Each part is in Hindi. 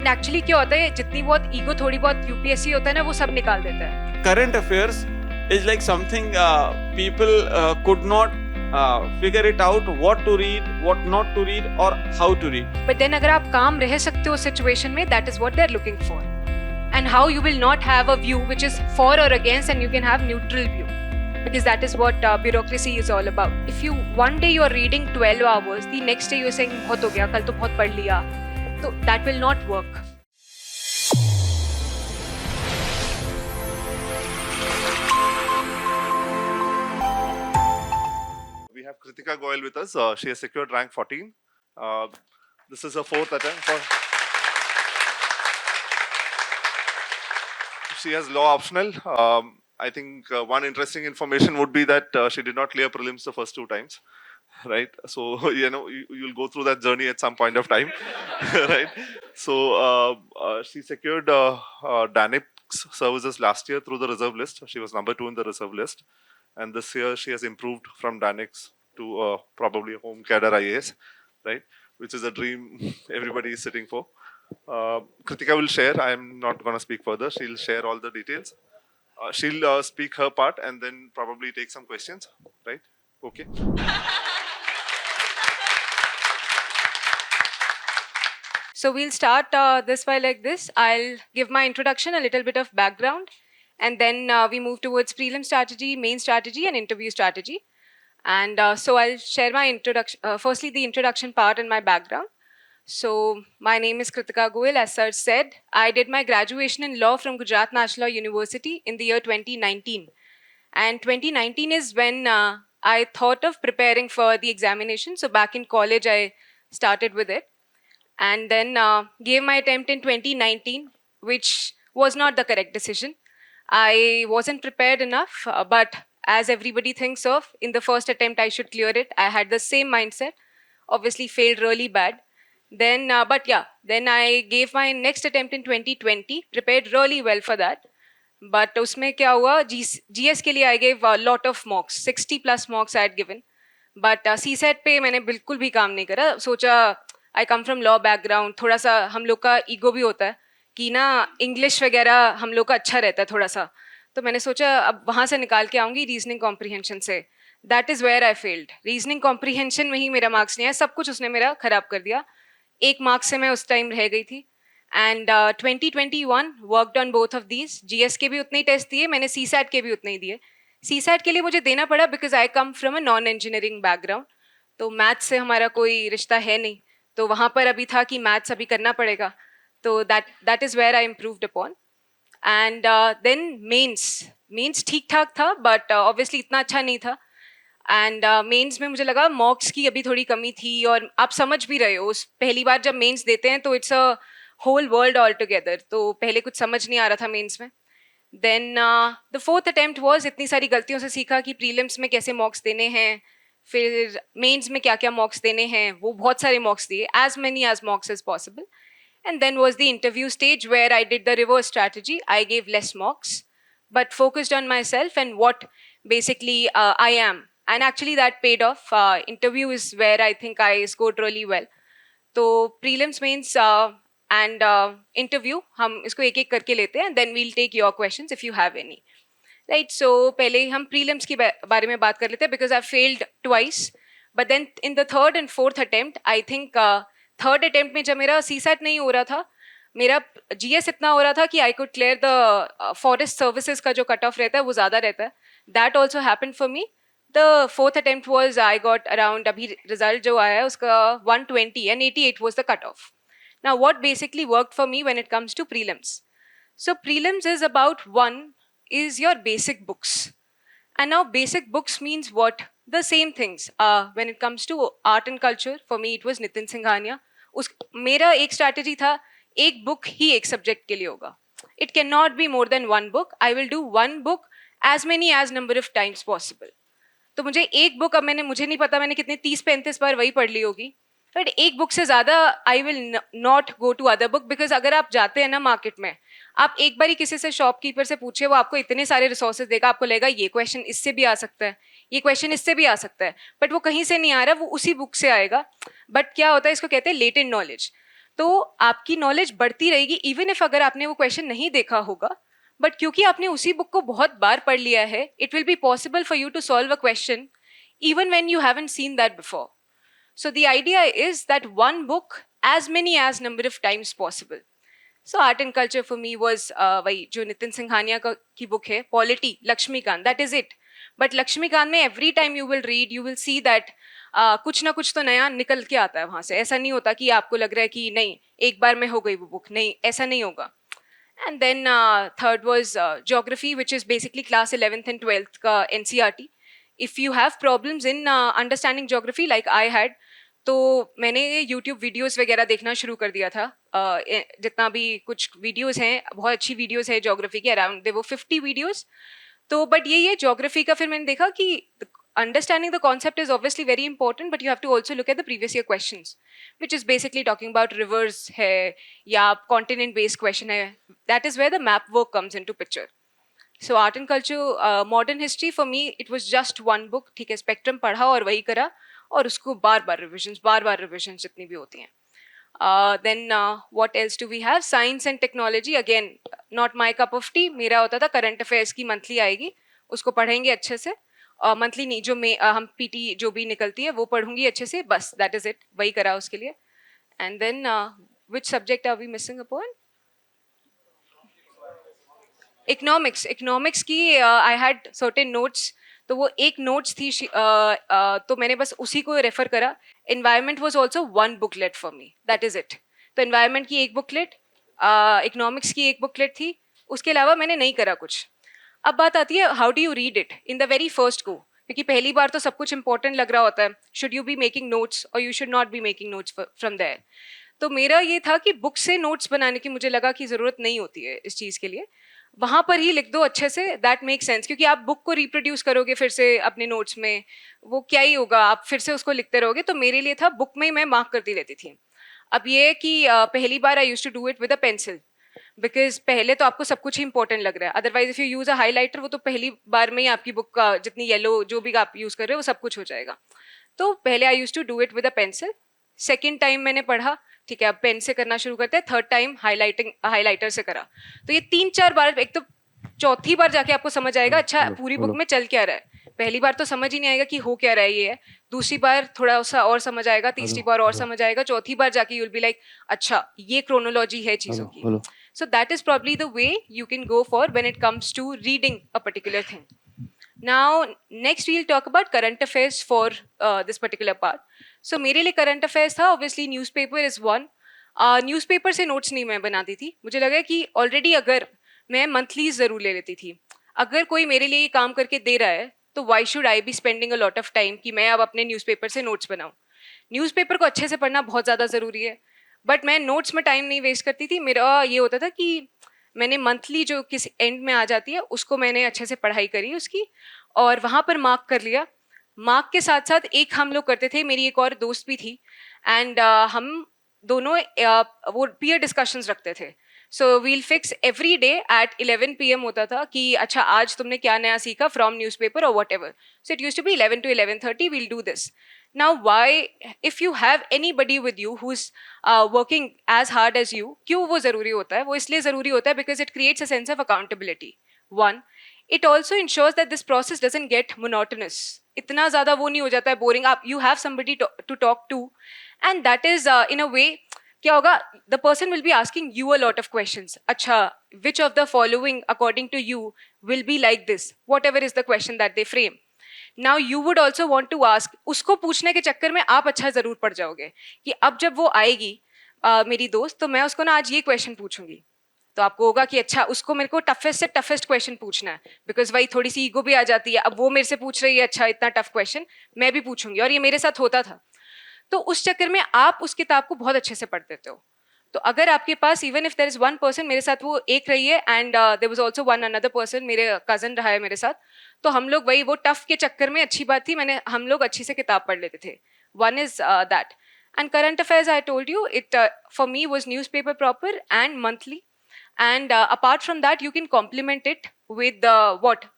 एक्चुअली क्या होता है, जितनी बहुत ईगो थोड़ी बहुत यूपीएससी होता है ना, वो सब निकाल देता है. Current affairs is like something people could not figure it out what to read, what not to read, or how to read. But then अगर आप काम रह सकते हो सिचुएशन में, that is what they are looking for. And how you will not have a view which is for और against, and you can have neutral view, because that is what bureaucracy is all about. If you one day you are reading 12 hours, the next day you are saying बहुत हो गया, कल तो बहुत पढ़ लिया, तो that will not work. We have Kritika Goyal with us. She has secured rank 14. This is her fourth attempt. She has law optional. I think one interesting information would be that she did not clear prelims the first two times, right? So you'll go through that journey at some point of time, right? So she secured DANIP's services last year through the reserve list. She was number 2 in the reserve list, and this year she has improved from DANIP's to probably a home cadre IAS, right? Which is a dream everybody is sitting for. Kritika will share. I am not going to speak further. She'll share all the details. She'll speak her part and then probably take some questions, right? Okay. So we'll start this way like this. I'll give my introduction, a little bit of background, and then we move towards prelim strategy, main strategy, and interview strategy. And so I'll share my introduction, firstly the introduction part and my background. So my name is Kritika Goyal, as Sir said. I did my graduation in law from Gujarat National Law University in the year 2019. And 2019 is when I thought of preparing for the examination. So back in college, I started with it. And then gave my attempt in 2019, which was not the correct decision. I wasn't prepared enough, but as everybody thinks of, in the first attempt, I should clear it. I had the same mindset, obviously failed really bad. Then, then I gave my next attempt in 2020, prepared really well for that. But उसमें क्या हुआ, GS के लिए I gave a lot of mocks, 60 plus mocks I had given. But CSET पे मैंने बिल्कुल भी काम नहीं करा. सोचा I come from law background, थोड़ा सा हम लोग का ईगो भी होता है कि ना इंग्लिश वगैरह हम लोग का अच्छा रहता है थोड़ा सा. तो मैंने सोचा अब वहाँ से निकाल के आऊँगी रीजनिंग कॉम्प्रीहेंशन से. That is where I failed. Reasoning comprehension में ही मेरा मार्क्स नहीं आया, सब कुछ उसने मेरा खराब कर दिया. एक मार्क्स से मैं उस टाइम रह गई थी. And 2021 worked on both of these. GS के भी उतने ही टेस्ट दिए, मैंने CSAT के भी उतने ही दिए. CSAT के लिए मुझे देना पड़ा because I come from a non engineering background, तो मैथ्स से हमारा कोई रिश्ता है नहीं. तो वहाँ पर अभी था कि मैथ्स अभी करना पड़ेगा. तो that is where I improved upon. And then mains ठीक ठाक था, बट ऑब्वियसली इतना अच्छा नहीं था. एंड मेंस में मुझे लगा मॉक्स की अभी थोड़ी कमी थी, और आप समझ भी रहे हो उस पहली बार जब मेंस देते हैं तो it's a whole world all together. तो पहले कुछ समझ नहीं आ रहा था मेंस में. Then the fourth attempt was, इतनी सारी गलतियों से सीखा कि प्रीलिम्स में कैसे मॉक्स देने हैं, फिर मेंस में क्या क्या मॉक्स देने हैं, वो बहुत सारे मॉक्स दिए, as many as mocks as possible. And then was the interview stage where I did the reverse strategy. I gave less mocks, but focused on myself and what basically I am. And actually that paid off. Interview is where I think I scored really well. So prelims, mains and interview, हम इसको एक एक करके लेते हैं, and then we'll take your questions if you have any. Right, so पहले हम prelims के बारे में बात कर लेते हैं because I failed twice. But then in the third and fourth attempt, I think third attempt में जब मेरा CSAT नहीं हो रहा था, मेरा GS इतना हो रहा था कि I could clear the forest services का जो कट ऑफ रहता है वो ज़्यादा रहता है. That also happen for me. The fourth attempt was I got around, अभी रिजल्ट जो आया है उसका 120 and 88 was the cutoff. Now what basically worked for me when it comes to prelims? So prelims is about, one is your basic books. And now basic books means what? The same things. When it comes to art and culture, for me it was Nitin Singhania. मेरा एक स्ट्रैटेजी था, एक बुक ही एक सब्जेक्ट के लिए होगा. It can not be more than one book. I will do one book as many as number of times possible. तो मुझे एक बुक, अब मुझे नहीं पता मैंने कितने 30-35 बार वही पढ़ ली होगी, बट एक बुक से ज़्यादा I will not go to other book. Because अगर आप जाते हैं ना मार्केट में, आप एक बार ही किसी से शॉपकीपर से पूछे, वो आपको इतने सारे रिसोर्सेज देगा, आपको लगेगा ये क्वेश्चन इससे भी आ सकता है, ये क्वेश्चन इससे भी आ सकता है, बट वो कहीं से नहीं आ रहा, वो उसी बुक से आएगा. बट क्या होता है, इसको कहते हैं लेटेंट नॉलेज. तो आपकी नॉलेज बढ़ती रहेगी इवन इफ अगर आपने वो क्वेश्चन नहीं देखा होगा, बट क्योंकि आपने उसी बुक को बहुत बार पढ़ लिया है, it will be possible for you to solve a question even when you haven't seen that before. So the idea is that one book as many as number of times possible. So art and culture for me was वही जो नितिन सिंघानिया की बुक है polity Laxmikanth, that is it. But Laxmikanth में every time you will read you will see that कुछ ना कुछ तो नया निकल के आता है वहां से. ऐसा नहीं होता कि आपको लग रहा है कि नहीं एक बार में हो गई वो बुक, नहीं ऐसा नहीं होगा. And then third was geography, which is basically class 11th and 12th का NCERT. If you have problems in understanding geography like I had, तो मैंने YouTube वीडियोस वगैरह देखना शुरू कर दिया था. जितना भी कुछ वीडियोस हैं, बहुत अच्छी वीडियोस है ज्योग्राफी के, अराउंड दे वो 50 वीडियोस. तो बट ये ज्योग्राफी का फिर मैंने देखा कि understanding the concept is obviously very important, but you have to also look at the previous year questions, which is basically talking about rivers है या continent based question है. That is where the map work comes into picture. So art and culture, modern history for me it was just one book. ठीक है, स्पेक्ट्रम पढ़ा और वही करा, और उसको बार बार रिविजन्स जितनी भी होती हैं. Then what else do we have? Science and technology, again not my cup of tea. मेरा होता था करंट अफेयर्स की मंथली आएगी, उसको पढ़ेंगे अच्छे से. मंथली नहीं, जो हम पीटी जो भी निकलती है वो पढ़ूंगी अच्छे से, बस दैट इज इट, वही करा उसके लिए. And then which subject are we missing upon? Economics की आई हैड सर्टेन नोट्स, तो वो एक नोट्स थी तो मैंने बस उसी को रेफर करा. Environment was also one booklet for me, that is it. तो एनवायरनमेंट की एक बुकलेट, इकोनॉमिक्स की एक बुकलेट थी, उसके अलावा मैंने नहीं करा कुछ. अब बात आती है how do you read it in the very first go, क्योंकि पहली बार तो सब कुछ इंपॉर्टेंट लग रहा होता है. Should you be making notes और you should not be making notes from there. तो मेरा ये था कि बुक से नोट्स बनाने की मुझे लगा कि ज़रूरत नहीं होती है इस चीज़ के लिए, वहां पर ही लिख दो अच्छे से, दैट मेक सेंस. क्योंकि आप बुक को रिप्रोड्यूस करोगे फिर से अपने नोट्स में, वो क्या ही होगा, आप फिर से उसको लिखते रहोगे. तो मेरे लिए था बुक में ही मैं मार्क करती रहती थी. अब ये कि पहली बार I used to do it with a pencil, because पहले तो आपको सब कुछ ही इंपॉर्टेंट लग रहा है. Otherwise if you use a highlighter, वो तो पहली बार में ही आपकी बुक का जितनी येलो जो भी आप यूज कर रहे हो वो सब कुछ हो जाएगा. तो पहले I used to do it with a pencil. Second time मैंने पढ़ा, ठीक है अब पेन से करना शुरू करते हैं. थर्ड टाइम हाईलाइटर से करा. तो ये 3-4 बार, एक तो चौथी बार जाके आपको समझ आएगा अच्छा पूरी बुक में चल क्या रहा है. पहली बार तो समझ ही नहीं आएगा कि हो क्या रहा है ये है. दूसरी बार थोड़ा सा और समझ आएगा, तीसरी बार और समझ आएगा, चौथी बार जाके यू विल बी लाइक अच्छा ये क्रोनोलॉजी है चीजों की. So that is probably the way you can go for when it comes to reading a particular thing. Now, next we'll talk about current affairs for this particular part. So मेरे लिए current affairs था, obviously newspaper is one. Newspaper से notes नहीं मैं बनाती थी. मुझे लगा कि already अगर मैं monthly ज़रूर ले लेती थी, अगर कोई मेरे लिए ये काम करके दे रहा है तो why should I be spending a lot of time कि मैं अब अपने newspaper से notes बनाऊँ. Newspaper को अच्छे से पढ़ना बहुत ज़्यादा ज़रूरी है, बट मैं notes में time नहीं waste करती थी. मेरा ये होता था कि मैंने मंथली जो किस एंड में आ जाती है उसको मैंने अच्छे से पढ़ाई करी उसकी, और वहाँ पर मार्क कर लिया. मार्क के साथ साथ एक हम लोग करते थे, मेरी एक और दोस्त भी थी, एंड हम दोनों वो पीयर डिस्कशंस रखते थे. So we'll fix every day at 11 PM होता था कि अच्छा आज तुमने क्या नया सीखा फ्रॉम न्यूज़पेपर और whatever. So it use to be 11 to 11:30 we'll do this. Now, why, if you have anybody with you who's working as hard as you, क्यों वो ज़रूरी होता है? वो इसलिए ज़रूरी होता है because it creates a sense of accountability. One, it also ensures that this process doesn't get monotonous. इतना ज़्यादा वो नहीं हो जाता है boring. आप you have somebody to talk to, and that is in a way क्या होगा? The person will be asking you a lot of questions. अच्छा, which of the following according to you will be like this? Whatever is the question that they frame. Now you would also want to ask, उसको पूछने के चक्कर में आप अच्छा जरूर पढ़ जाओगे कि अब जब वो आएगी मेरी दोस्त, तो मैं उसको ना आज ये क्वेश्चन पूछूंगी. तो आपको होगा कि अच्छा उसको मेरे को टफेस्ट से टफेस्ट क्वेश्चन पूछना है, बिकॉज वही थोड़ी सी ईगो भी आ जाती है. अब वो मेरे से पूछ रही है अच्छा इतना टफ क्वेश्चन, मैं भी पूछूंगी, और ये मेरे साथ होता था. तो उस चक्कर में आप उस किताब को बहुत अच्छे से पढ़ देते हो. तो अगर आपके पास even if there is one person, मेरे साथ वो एक रही है, and there was also one another person, मेरे कजन रहा है मेरे साथ. तो हम लोग वही वो टफ के चक्कर में, अच्छी बात थी हम लोग अच्छी से किताब पढ़ लेते थे. One is that. And current affairs I told you it for me was newspaper proper and monthly. And apart from that, you can complement it with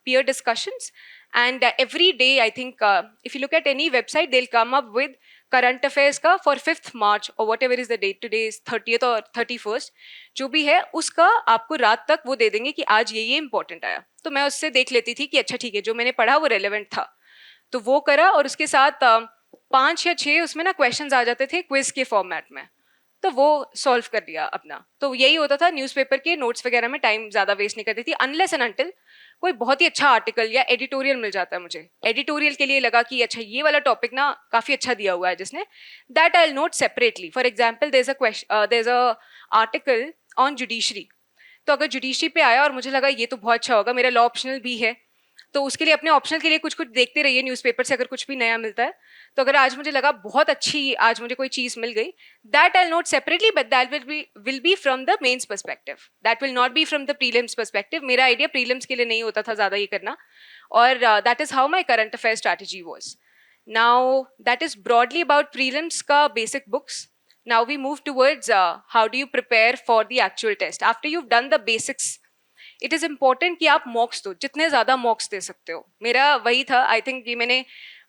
peer discussions. And every day, I think, if you look at any website, they'll come up with current affairs का फॉर 5th मार्च और whatever is the date, today is 30th और 31st, जो भी है उसका आपको रात तक वो दे देंगे कि आज ये इंपॉर्टेंट आया। तो मैं उससे देख लेती थी कि अच्छा ठीक है, जो मैंने पढ़ा वो रेलेवेंट था, तो वो करा। और उसके साथ 5 या 6 उसमें ना क्वेश्चंस आ जाते थे क्विज के फॉर्मेट में, तो वो सॉल्व कर लिया अपना। तो यही होता था, न्यूज़पेपर के नोट्स वगैरह में टाइम ज़्यादा वेस्ट नहीं करती थी, अनलेस एंड अनटिल कोई बहुत ही अच्छा आर्टिकल या एडिटोरियल मिल जाता है। मुझे एडिटोरियल के लिए लगा कि अच्छा ये वाला टॉपिक ना काफ़ी अच्छा दिया हुआ है जिसने, that I will note separately. For example there is a article on judiciary, तो अगर जुडिशरी पे आया और मुझे लगा ये तो बहुत अच्छा होगा, मेरा लॉ ऑप्शनल भी है, तो उसके लिए अपने ऑप्शनल के लिए कुछ कुछ देखते रहिए न्यूज़पेपर से, अगर कुछ भी नया मिलता है। तो अगर आज मुझे लगा बहुत अच्छी आज मुझे कोई चीज़ मिल गई, that I note separately, but that will be from the mains perspective, that will not be from the prelims perspective. मेरा आइडिया प्रीलिम्स के लिए नहीं होता था ज़्यादा ये करना, और that is how my current affair strategy was. Now that is broadly about prelims का basic books. Now we move towards how do you prepare for the actual test. After you've done the basics, it is important कि आप मॉक्स दो, जितने ज़्यादा मॉक्स दे सकते हो। मेरा वही था, आई थिंक ये मैंने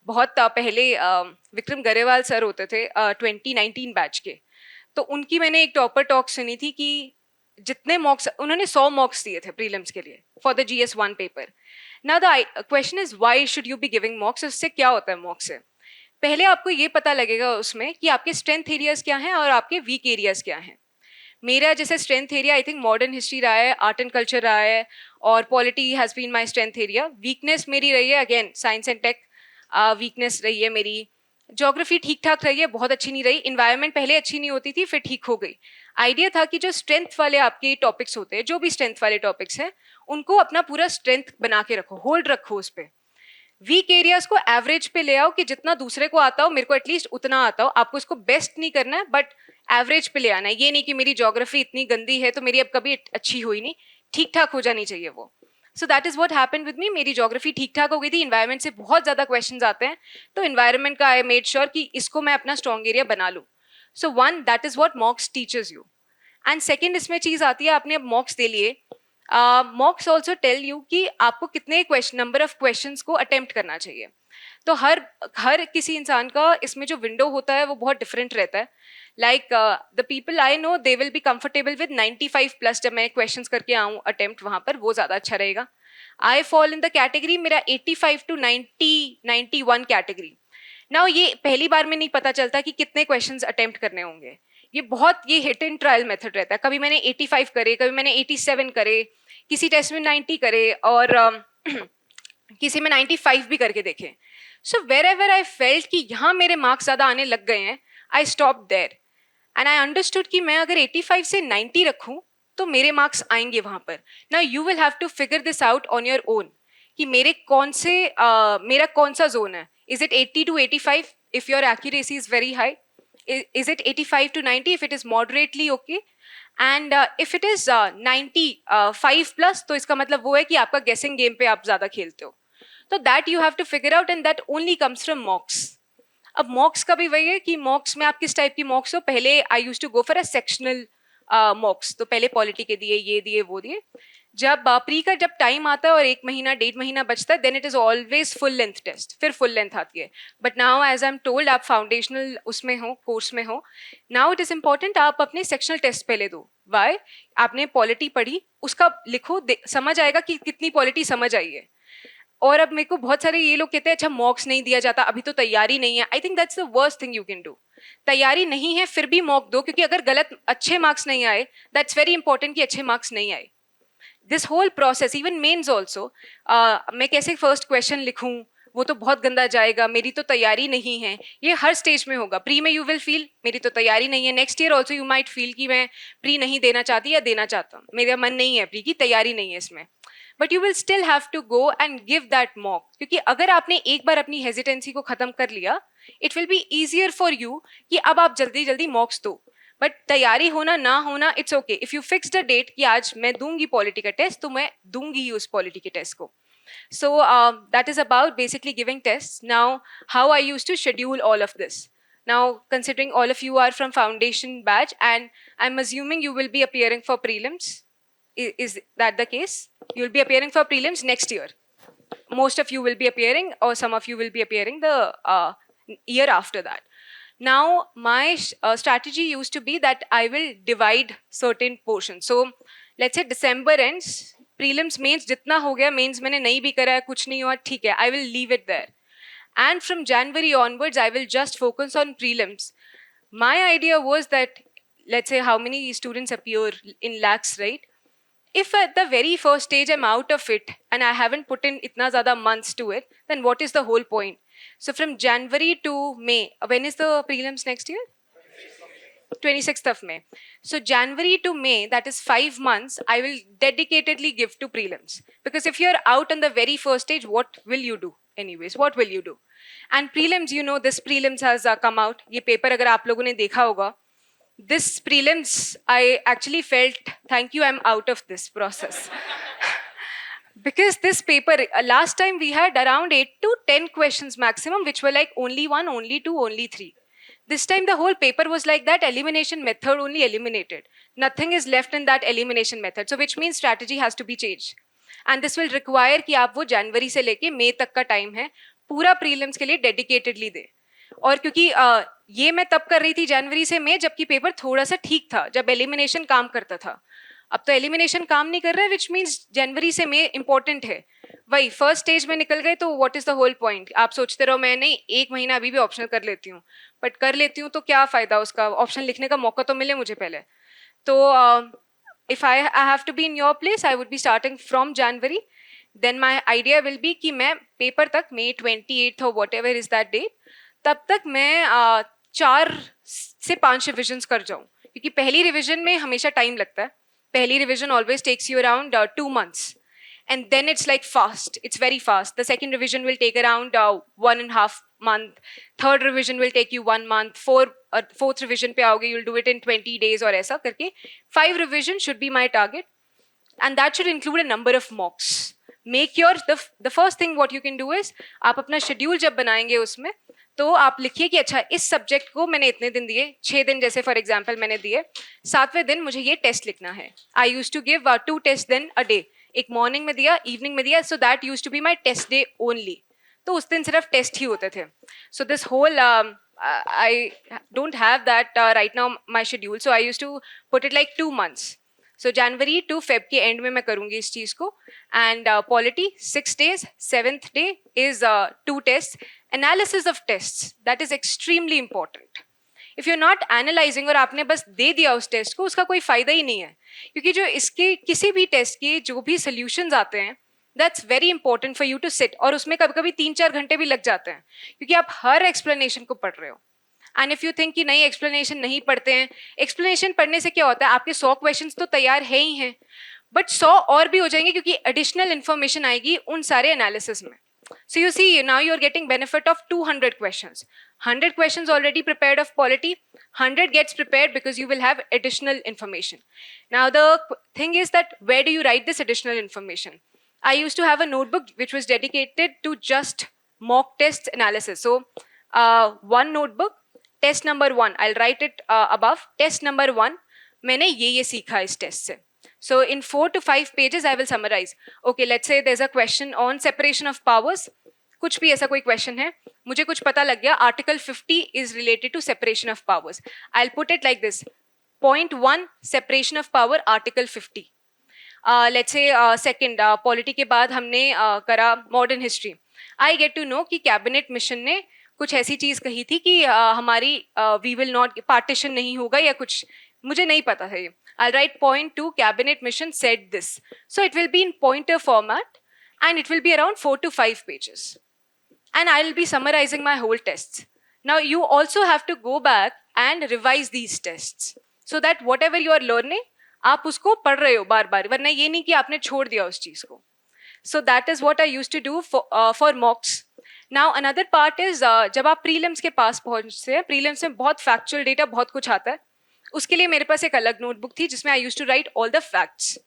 बहुत पहले विक्रम गरेवाल सर होते थे 2019 बैच के, तो उनकी मैंने एक टॉपर टॉक सुनी थी कि जितने मॉक्स उन्होंने 100 मॉक्स दिए थे प्रीलिम्स के लिए for the GS1 paper. Now the question is why should you be giving मॉक्स? उससे क्या होता है मॉक्स से? पहले आपको ये पता लगेगा उसमें कि आपके स्ट्रेंथ एरियाज क्या हैं और आपके वीक एरियाज क्या हैं। मेरा जैसे strength area I think modern history रहा है, आर्ट एंड कल्चर रहा है, और polity has been my strength area. Weakness मेरी रही है again science and tech, weakness रही है मेरी। ज्योग्राफी ठीक ठाक रही है, बहुत अच्छी नहीं रही। इन्वायरमेंट पहले अच्छी नहीं होती थी, फिर ठीक हो गई। आइडिया था कि जो स्ट्रेंथ वाले आपके टॉपिक्स होते हैं, जो भी स्ट्रेंथ वाले टॉपिक्स हैं, उनको अपना पूरा स्ट्रेंथ बना के रखो, होल्ड रखो उस पर। वीक एरियाज को एवरेज पे ले आओ कि जितना दूसरे को आता हो मेरे को एटलीस्ट उतना आता हो। आपको इसको बेस्ट नहीं करना है, बट एवरेज पे ले आना है। ये नहीं कि मेरी ज्योग्राफी इतनी गंदी है तो मेरी अब कभी अच्छी हुई नहीं, ठीक ठाक हो जानी चाहिए वो। सो that is what happened with me. मेरी ज्योग्राफी ठीक ठाक हो गई थी, इन्वायरमेंट से बहुत ज़्यादा क्वेश्चन आते हैं, तो इन्वायरमेंट का आई मेड श्योर कि इसको मैं अपना स्ट्रॉन्ग एरिया बना लूँ। So one, that is what मॉक्स teachers you. And second इसमें चीज़ आती है, आपने अब मॉक्स दे लिए, मॉक्स ऑल्सो टेल यू कि आपको कितने नंबर ऑफ क्वेश्चंस को अटेम्प्ट करना चाहिए। तो हर किसी इंसान का इसमें जो विंडो होता है वो बहुत डिफरेंट रहता है। Like the people I know they will be comfortable with 95+ जब मैं क्वेश्चंस करके आऊँ अटेम्प्ट, वहाँ पर वो ज़्यादा अच्छा रहेगा। I fall in the category, मेरा 85 to 91 कैटेगरी। नाउ ये पहली बार में नहीं पता चलता कि कितने क्वेश्चंस अटेम्प्ट करने होंगे, ये हिट एंड ट्रायल मेथड रहता है। कभी मैंने 85 करे, कभी मैंने 87 करे, किसी टेस्ट में 90 करे, और किसी में 95 भी करके देखे। So wherever I felt कि यहाँ मेरे मार्क्स ज़्यादा आने लग गए हैं, I stop there and I understood कि मैं अगर 85 से 90 रखूँ तो मेरे मार्क्स आएंगे वहाँ पर। Now you will have to figure this out on your own कि मेरा कौन सा जोन है। Is it 80 to 85 if your accuracy is very high? Is it 85 to 90 if it is moderately okay? And if it is 95+, तो इसका मतलब वो है कि आपका guessing game पे आप ज़्यादा खेलते हो। तो that you have to figure out, and that only comes from mocks. अब मॉक्स का भी वही है कि मॉक्स में आप किस टाइप की मॉक्स हो। पहले I use to go for a sectional mocks, तो पहले पॉलिटी के दिए, ये दिए, वो दिए। जब प्री का जब टाइम आता है और 1 महीना 1.5 महीना बचता है, then it is always full length test, फिर फुल लेंथ आती है। But now as I am told, आप फाउंडेशनल उसमें हो, कोर्स में हो, नाउ इट इज इम्पॉर्टेंट आप अपने सेक्शनल टेस्ट पहले दो। वाई? आपने पॉलिटी पढ़ी, उसका लिखो, समझ आएगा कि कितनी पॉलिटी समझ आई है। और अब मेरे को बहुत सारे ये लोग कहते हैं अच्छा मॉक्स नहीं दिया जाता, अभी तो तैयारी नहीं है। I think that's the worst thing you can do. तैयारी नहीं है फिर भी मॉक दो, क्योंकि अगर गलत अच्छे मार्क्स नहीं आए, दैट्स वेरी इंपॉर्टेंट कि अच्छे मार्क्स नहीं आए। This whole process, even mains also, मैं कैसे फर्स्ट क्वेश्चन लिखूं, वो तो बहुत गंदा जाएगा, मेरी तो तैयारी नहीं है। ये हर स्टेज में होगा। प्री में यू विल फील मेरी तो तैयारी नहीं है, next year also you might feel कि मैं प्री नहीं देना चाहती या देना चाहता हूँ, मेरा मन नहीं है, प्री की तैयारी नहीं है इसमें। But you will still have to go and give that mock, क्योंकि अगर आपने एक बार अपनी हेजिटेंसी को खत्म कर लिया, it will be easier for you कि अब आप जल्दी जल्दी मॉक्स दो। बट तैयारी होना ना होना, it's okay. If you fix the date कि आज मैं दूंगी पॉलिटी का टेस्ट, तो मैं दूंगी ही उस पॉलिटी के टेस्ट को। So that is about basically giving tests. Now, how I used to schedule all of this. Now, considering all of you are from foundation batch, and I'm assuming you will be appearing for prelims. Is that the case? You'll be appearing for prelims next year. Most of you will be appearing, or some of you will be appearing the year after that. Now my strategy used to be that I will divide certain portions. So let's say December ends, prelims mains jitna ho gaya, mains मैंने नहीं भी करा है, कुछ नहीं हुआ, ठीक है, I will leave it there. And from January onwards, I will just focus on prelims. My idea was that, let's say how many students appear in lakhs, right? If at the very first stage I'm out of it and I haven't put in itna zyada months to it, then what is the whole point? So from January to May, when is the prelims next year? 26th of May. So January to May, that is 5 months, I will dedicatedly give to prelims. Because if you're out on the very first stage, what will you do? Anyways, what will you do? And prelims, you know, this prelims has come out. ये paper अगर आप लोगों ने देखा होगा, this prelims, I actually felt, thank you, I'm out of this process. Because this paper, last time we had around 8 to 10 questions maximum, which were like only 1, only 2, only 3. This time the whole paper was like that elimination method only eliminated. Nothing is left in that elimination method. So which means strategy has to be changed. And this will require कि आप वो जनवरी से लेके मई तक का टाइम है पूरा प्रीलिम्स के लिए डेडिकेटेडली दे. और क्योंकि ये मैं तब कर रही थी जनवरी से मई जबकि पेपर थोड़ा सा ठीक था जब एलिमिनेशन काम करता था. अब तो एलिमिनेशन काम नहीं कर रहा है विच मीन्स जनवरी से मई इंपॉर्टेंट है. वही फर्स्ट स्टेज में निकल गए तो what is the whole point. आप सोचते रहो मैं नहीं एक महीना अभी भी ऑप्शनल कर लेती हूँ, बट कर लेती हूँ तो क्या फायदा उसका, ऑप्शन लिखने का मौका तो मिले मुझे पहले. तो if I have to be in your place, I would be starting from January. Then my idea will be कि मैं पेपर तक May 28th or whatever is that date, तब तक मैं 4 से 5 रिविजन्स कर जाऊँ. क्योंकि पहली रिविजन में हमेशा टाइम लगता है. पहली revision always takes you around 2 months. And then it's like fast. It's very fast. The second revision will take around 1.5 month. Third revision will take you 1 month. Fourth revision पे आओगे, you'll do it in 20 days और ऐसा करके. 5 revision should be my target. And that should include a number of mocks. Make your, the first thing what you can do is, आप अपना schedule जब बनाएंगे उसमें, तो आप लिखिए कि अच्छा इस सब्जेक्ट को मैंने इतने दिन दिए, 6 दिन जैसे फॉर एग्जाम्पल मैंने दिए, 7वें दिन मुझे ये टेस्ट लिखना है. I use to give 2 test then a day. एक मॉर्निंग में दिया, इवनिंग में दिया, so that use to be my test day only. तो उस दिन सिर्फ टेस्ट ही होते थे. So this whole I don't have that right now my schedule. So I use to put it like 2 months. So January to Feb के एंड में मैं करूँगी इस चीज़ को. And polity 6 days, 7th day is 2 tests. Analysis of tests, that is extremely important. If you're not analyzing और आपने बस दे दिया उस टेस्ट को, उसका कोई फायदा ही नहीं है. क्योंकि जो इसके किसी भी टेस्ट के जो भी solutions आते हैं, that's very important for you to sit. और उसमें कभी कभी 3-4 घंटे भी लग जाते हैं क्योंकि आप हर explanation को पढ़ रहे हो. एंड इफ यू थिंक कि नहीं एक्सप्लेनेशन नहीं पढ़ते हैं, एक्सप्लेनेशन पढ़ने से क्या होता है, आपके 100 क्वेश्चंस तो तैयार है ही हैं, बट 100 और भी हो जाएंगे क्योंकि एडिशनल इन्फॉर्मेशन आएगी उन सारे एनालिसिस में. So you see, now you're getting benefit of 200 questions. 100 questions already prepared of polity, 100 gets prepared because you will have additional information. Now the thing is that where do you write this additional information? I used to have a notebook which was dedicated to just mock test analysis. So one notebook, test number 1, I'll write it above. Test number 1, मैंने ये सीखा इस टेस्ट से. So in 4 to 5 pages, I will summarize. Okay, let's say there's a question on separation of powers. कुछ भी ऐसा कोई question है, मुझे कुछ पता लग गया. Article 50 is related to separation of powers. I'll put it like this. Point 1, separation of power, Article 50. Let's say second, polity के बाद हमने करा modern history. I get to know कि cabinet mission ने कुछ ऐसी चीज़ कही थी कि हमारी we will not partition नहीं होगा या कुछ, मुझे नहीं पता था ये. I'll write point 2, cabinet mission said this. So it will be in pointer format and it will be around 4 to 5 pages. And I'll be summarizing my whole tests. Now you also have to go back and revise these tests so that whatever you are learning, आप उसको पढ़ रहे हो बार बार, वरना ये नहीं कि आपने छोड़ दिया उस चीज़ को. So that is what I used to do for mocks. Now another part is जब आप prelims के पास पहुँचते हैं, prelims में बहुत factual data बहुत कुछ आता है. उसके लिए मेरे पास एक अलग नोटबुक थी जिसमें I use to write all the facts.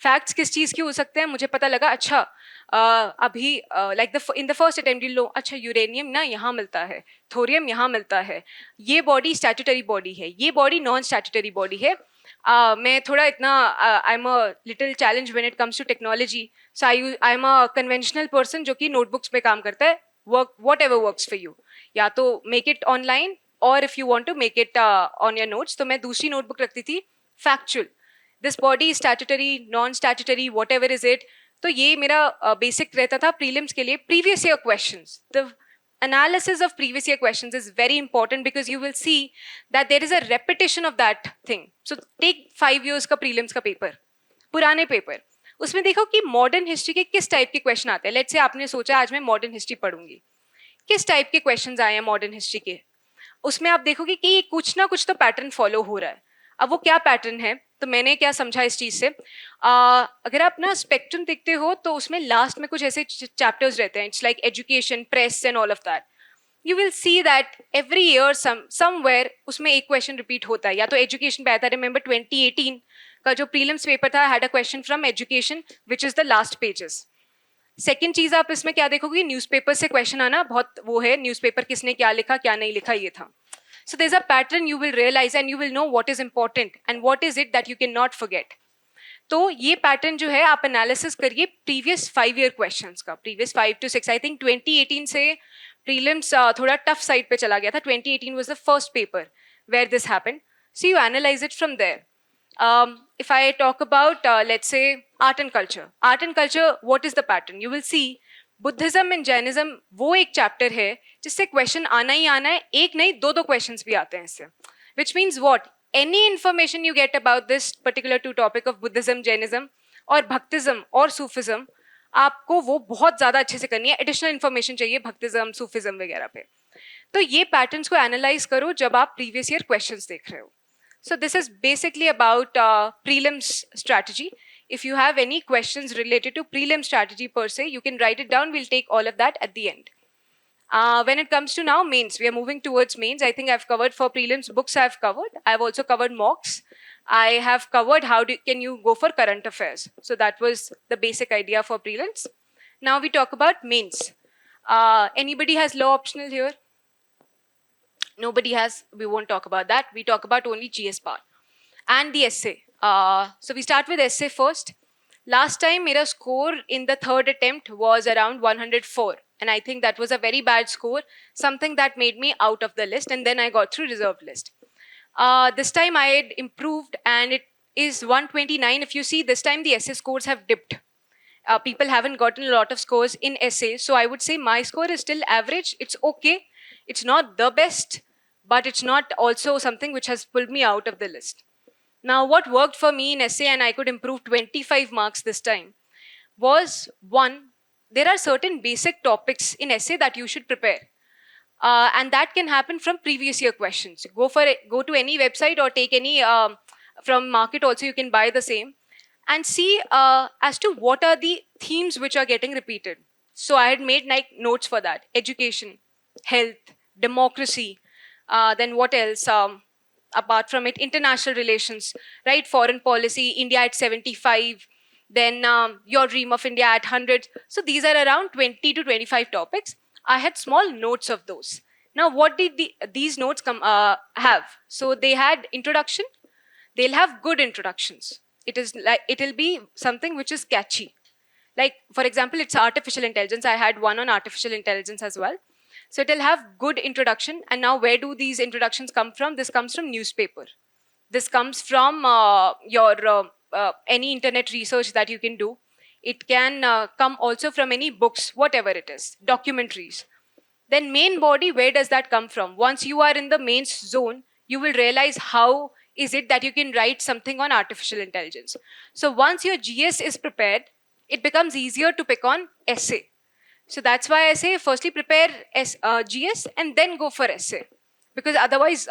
Facts किस चीज़ के हो सकते हैं, मुझे पता लगा अच्छा अभी like in the first attempt लो, अच्छा यूरेनियम ना यहाँ मिलता है, थोरियम यहाँ मिलता है, ये बॉडी स्टैट्यूटरी बॉडी है, ये बॉडी नॉन स्टैट्यूटरी बॉडी है. मैं थोड़ा इतना I am a little challenge when it comes to technology. So I am a conventional person जो कि नोटबुक्स पे काम करता है. Work whatever works for you, या तो make it online or if you want to make it on your notes, तो मैं दूसरी notebook रखती थी factual. This body is statutory, non-statutory, whatever is it. तो ये मेरा basic रहता था prelims के लिए. Previous year questions. The analysis of previous year questions is very important because you will see that there is a repetition of that thing. So take 5 years का prelims का paper, पुराने paper. उसमें देखो कि मॉडर्न हिस्ट्री के किस टाइप के क्वेश्चन आते हैं. लेट्स से आपने सोचा आज मैं मॉडर्न हिस्ट्री पढ़ूंगी, किस टाइप के क्वेश्चंस आए हैं मॉडर्न हिस्ट्री के. उसमें आप देखोगे कि कुछ ना कुछ तो पैटर्न फॉलो हो रहा है. अब वो क्या पैटर्न है, तो मैंने क्या समझा इस चीज से, अगर आप ना स्पेक्ट्रम देखते हो तो उसमें लास्ट में कुछ ऐसे चैप्टर्स रहते हैं. It's like education, press and all of that. You will see that every year somewhere उसमें एक क्वेश्चन रिपीट होता है. या तो एजुकेशन पे आता है. रिमेंबर 2018 का जो प्रीलिम्स पेपर था had a question from education which is the last pages. Second चीज आप इसमें क्या देखोगे, न्यूज़पेपर से क्वेश्चन आना बहुत वो है. न्यूज़पेपर किसने क्या लिखा क्या नहीं लिखा ये था. So there is a pattern you will realise and you will know what is important and what is it that you can not forget. तो ये पैटर्न जो है आप एनालिसिस करिए प्रीवियस 5 ईयर क्वेश्चंस का, प्रीवियस 5 to 6. आई थिंक 2018 से प्रीलिम्स थोड़ा टफ साइड पे चला गया था. 2018 was the first paper where this happened. So you analyze it from there. If I talk about, let's say, art and culture, what is the pattern? You will see Buddhism and Jainism वो एक chapter है जिससे question आना ही आना है. एक नहीं दो questions भी आते हैं इससे. Which means what? Any information you get about this particular two topic of Buddhism, Jainism और Bhaktism और Sufism, आपको वो बहुत ज़्यादा अच्छे से करनी है. एडिशनल इन्फॉर्मेशन चाहिए भक्तिज्म, सूफिज्म वगैरह पे. तो ये पैटर्न्स को एनालाइज करो जब आप प्रीवियस ईयर क्वेश्चंस देख रहे हो. So this is basically about prelims strategy. If you have any questions related to prelim strategy per se, you can write it down. We'll take all of that at the end. When it comes to now mains, we are moving towards mains. I think I've covered for prelims, books I've covered. I've also covered mocks. I have covered how can you go for current affairs. So that was the basic idea for prelims. Now we talk about mains. Anybody has law optional here? Nobody has. We won't talk about that. We talk about only GS part. And the essay. So we start with essay first. Last time my score in the third attempt was around 104. And I think that was a very bad score. Something that made me out of the list. And then I got through reserved list. This time I had improved and it is 129. If you see, this time the essay scores have dipped. People haven't gotten a lot of scores in essay. So I would say my score is still average. It's okay. It's not the best, but it's not also something which has pulled me out of the list. Now, what worked for me in essay and I could improve 25 marks this time was, one, there are certain basic topics in essay that you should prepare. And that can happen from previous year questions. Go to any website or take any from market also, you can buy the same and see as to what are the themes which are getting repeated. So I had made like notes for that. Education, health, democracy, then what else? Apart from it, international relations, right? Foreign policy, India at 75, then your dream of India at 100. So these are around 20 to 25 topics. I had small notes of those. Now, what did these notes have? So they had introduction. They'll have good introductions. It'll be something which is catchy. Like, for example, it's artificial intelligence. I had one on artificial intelligence as well. So it'll have good introduction. And now where do these introductions come from? This comes from newspaper. This comes from your any internet research that you can do. It can come also from any books, whatever it is, documentaries. Then main body, where does that come from? Once you are in the mains zone, you will realize how is it that you can write something on artificial intelligence. So once your GS is prepared, it becomes easier to pick on essay. So that's why I say firstly prepare GS and then go for essay. Because otherwise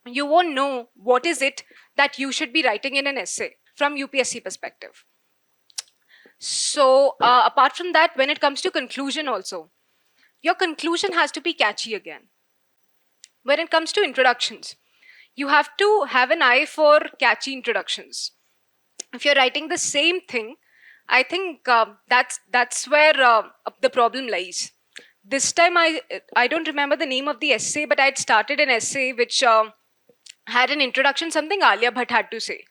you won't know what is it that you should be writing in an essay from UPSC perspective. So apart from that, when it comes to conclusion also, your conclusion has to be catchy again. When it comes to introductions, you have to have an eye for catchy introductions. If you're writing the same thing, I think that's where the problem lies. This time I don't remember the name of the essay, but I had started an essay which had an introduction, something Alia Bhatt had to say.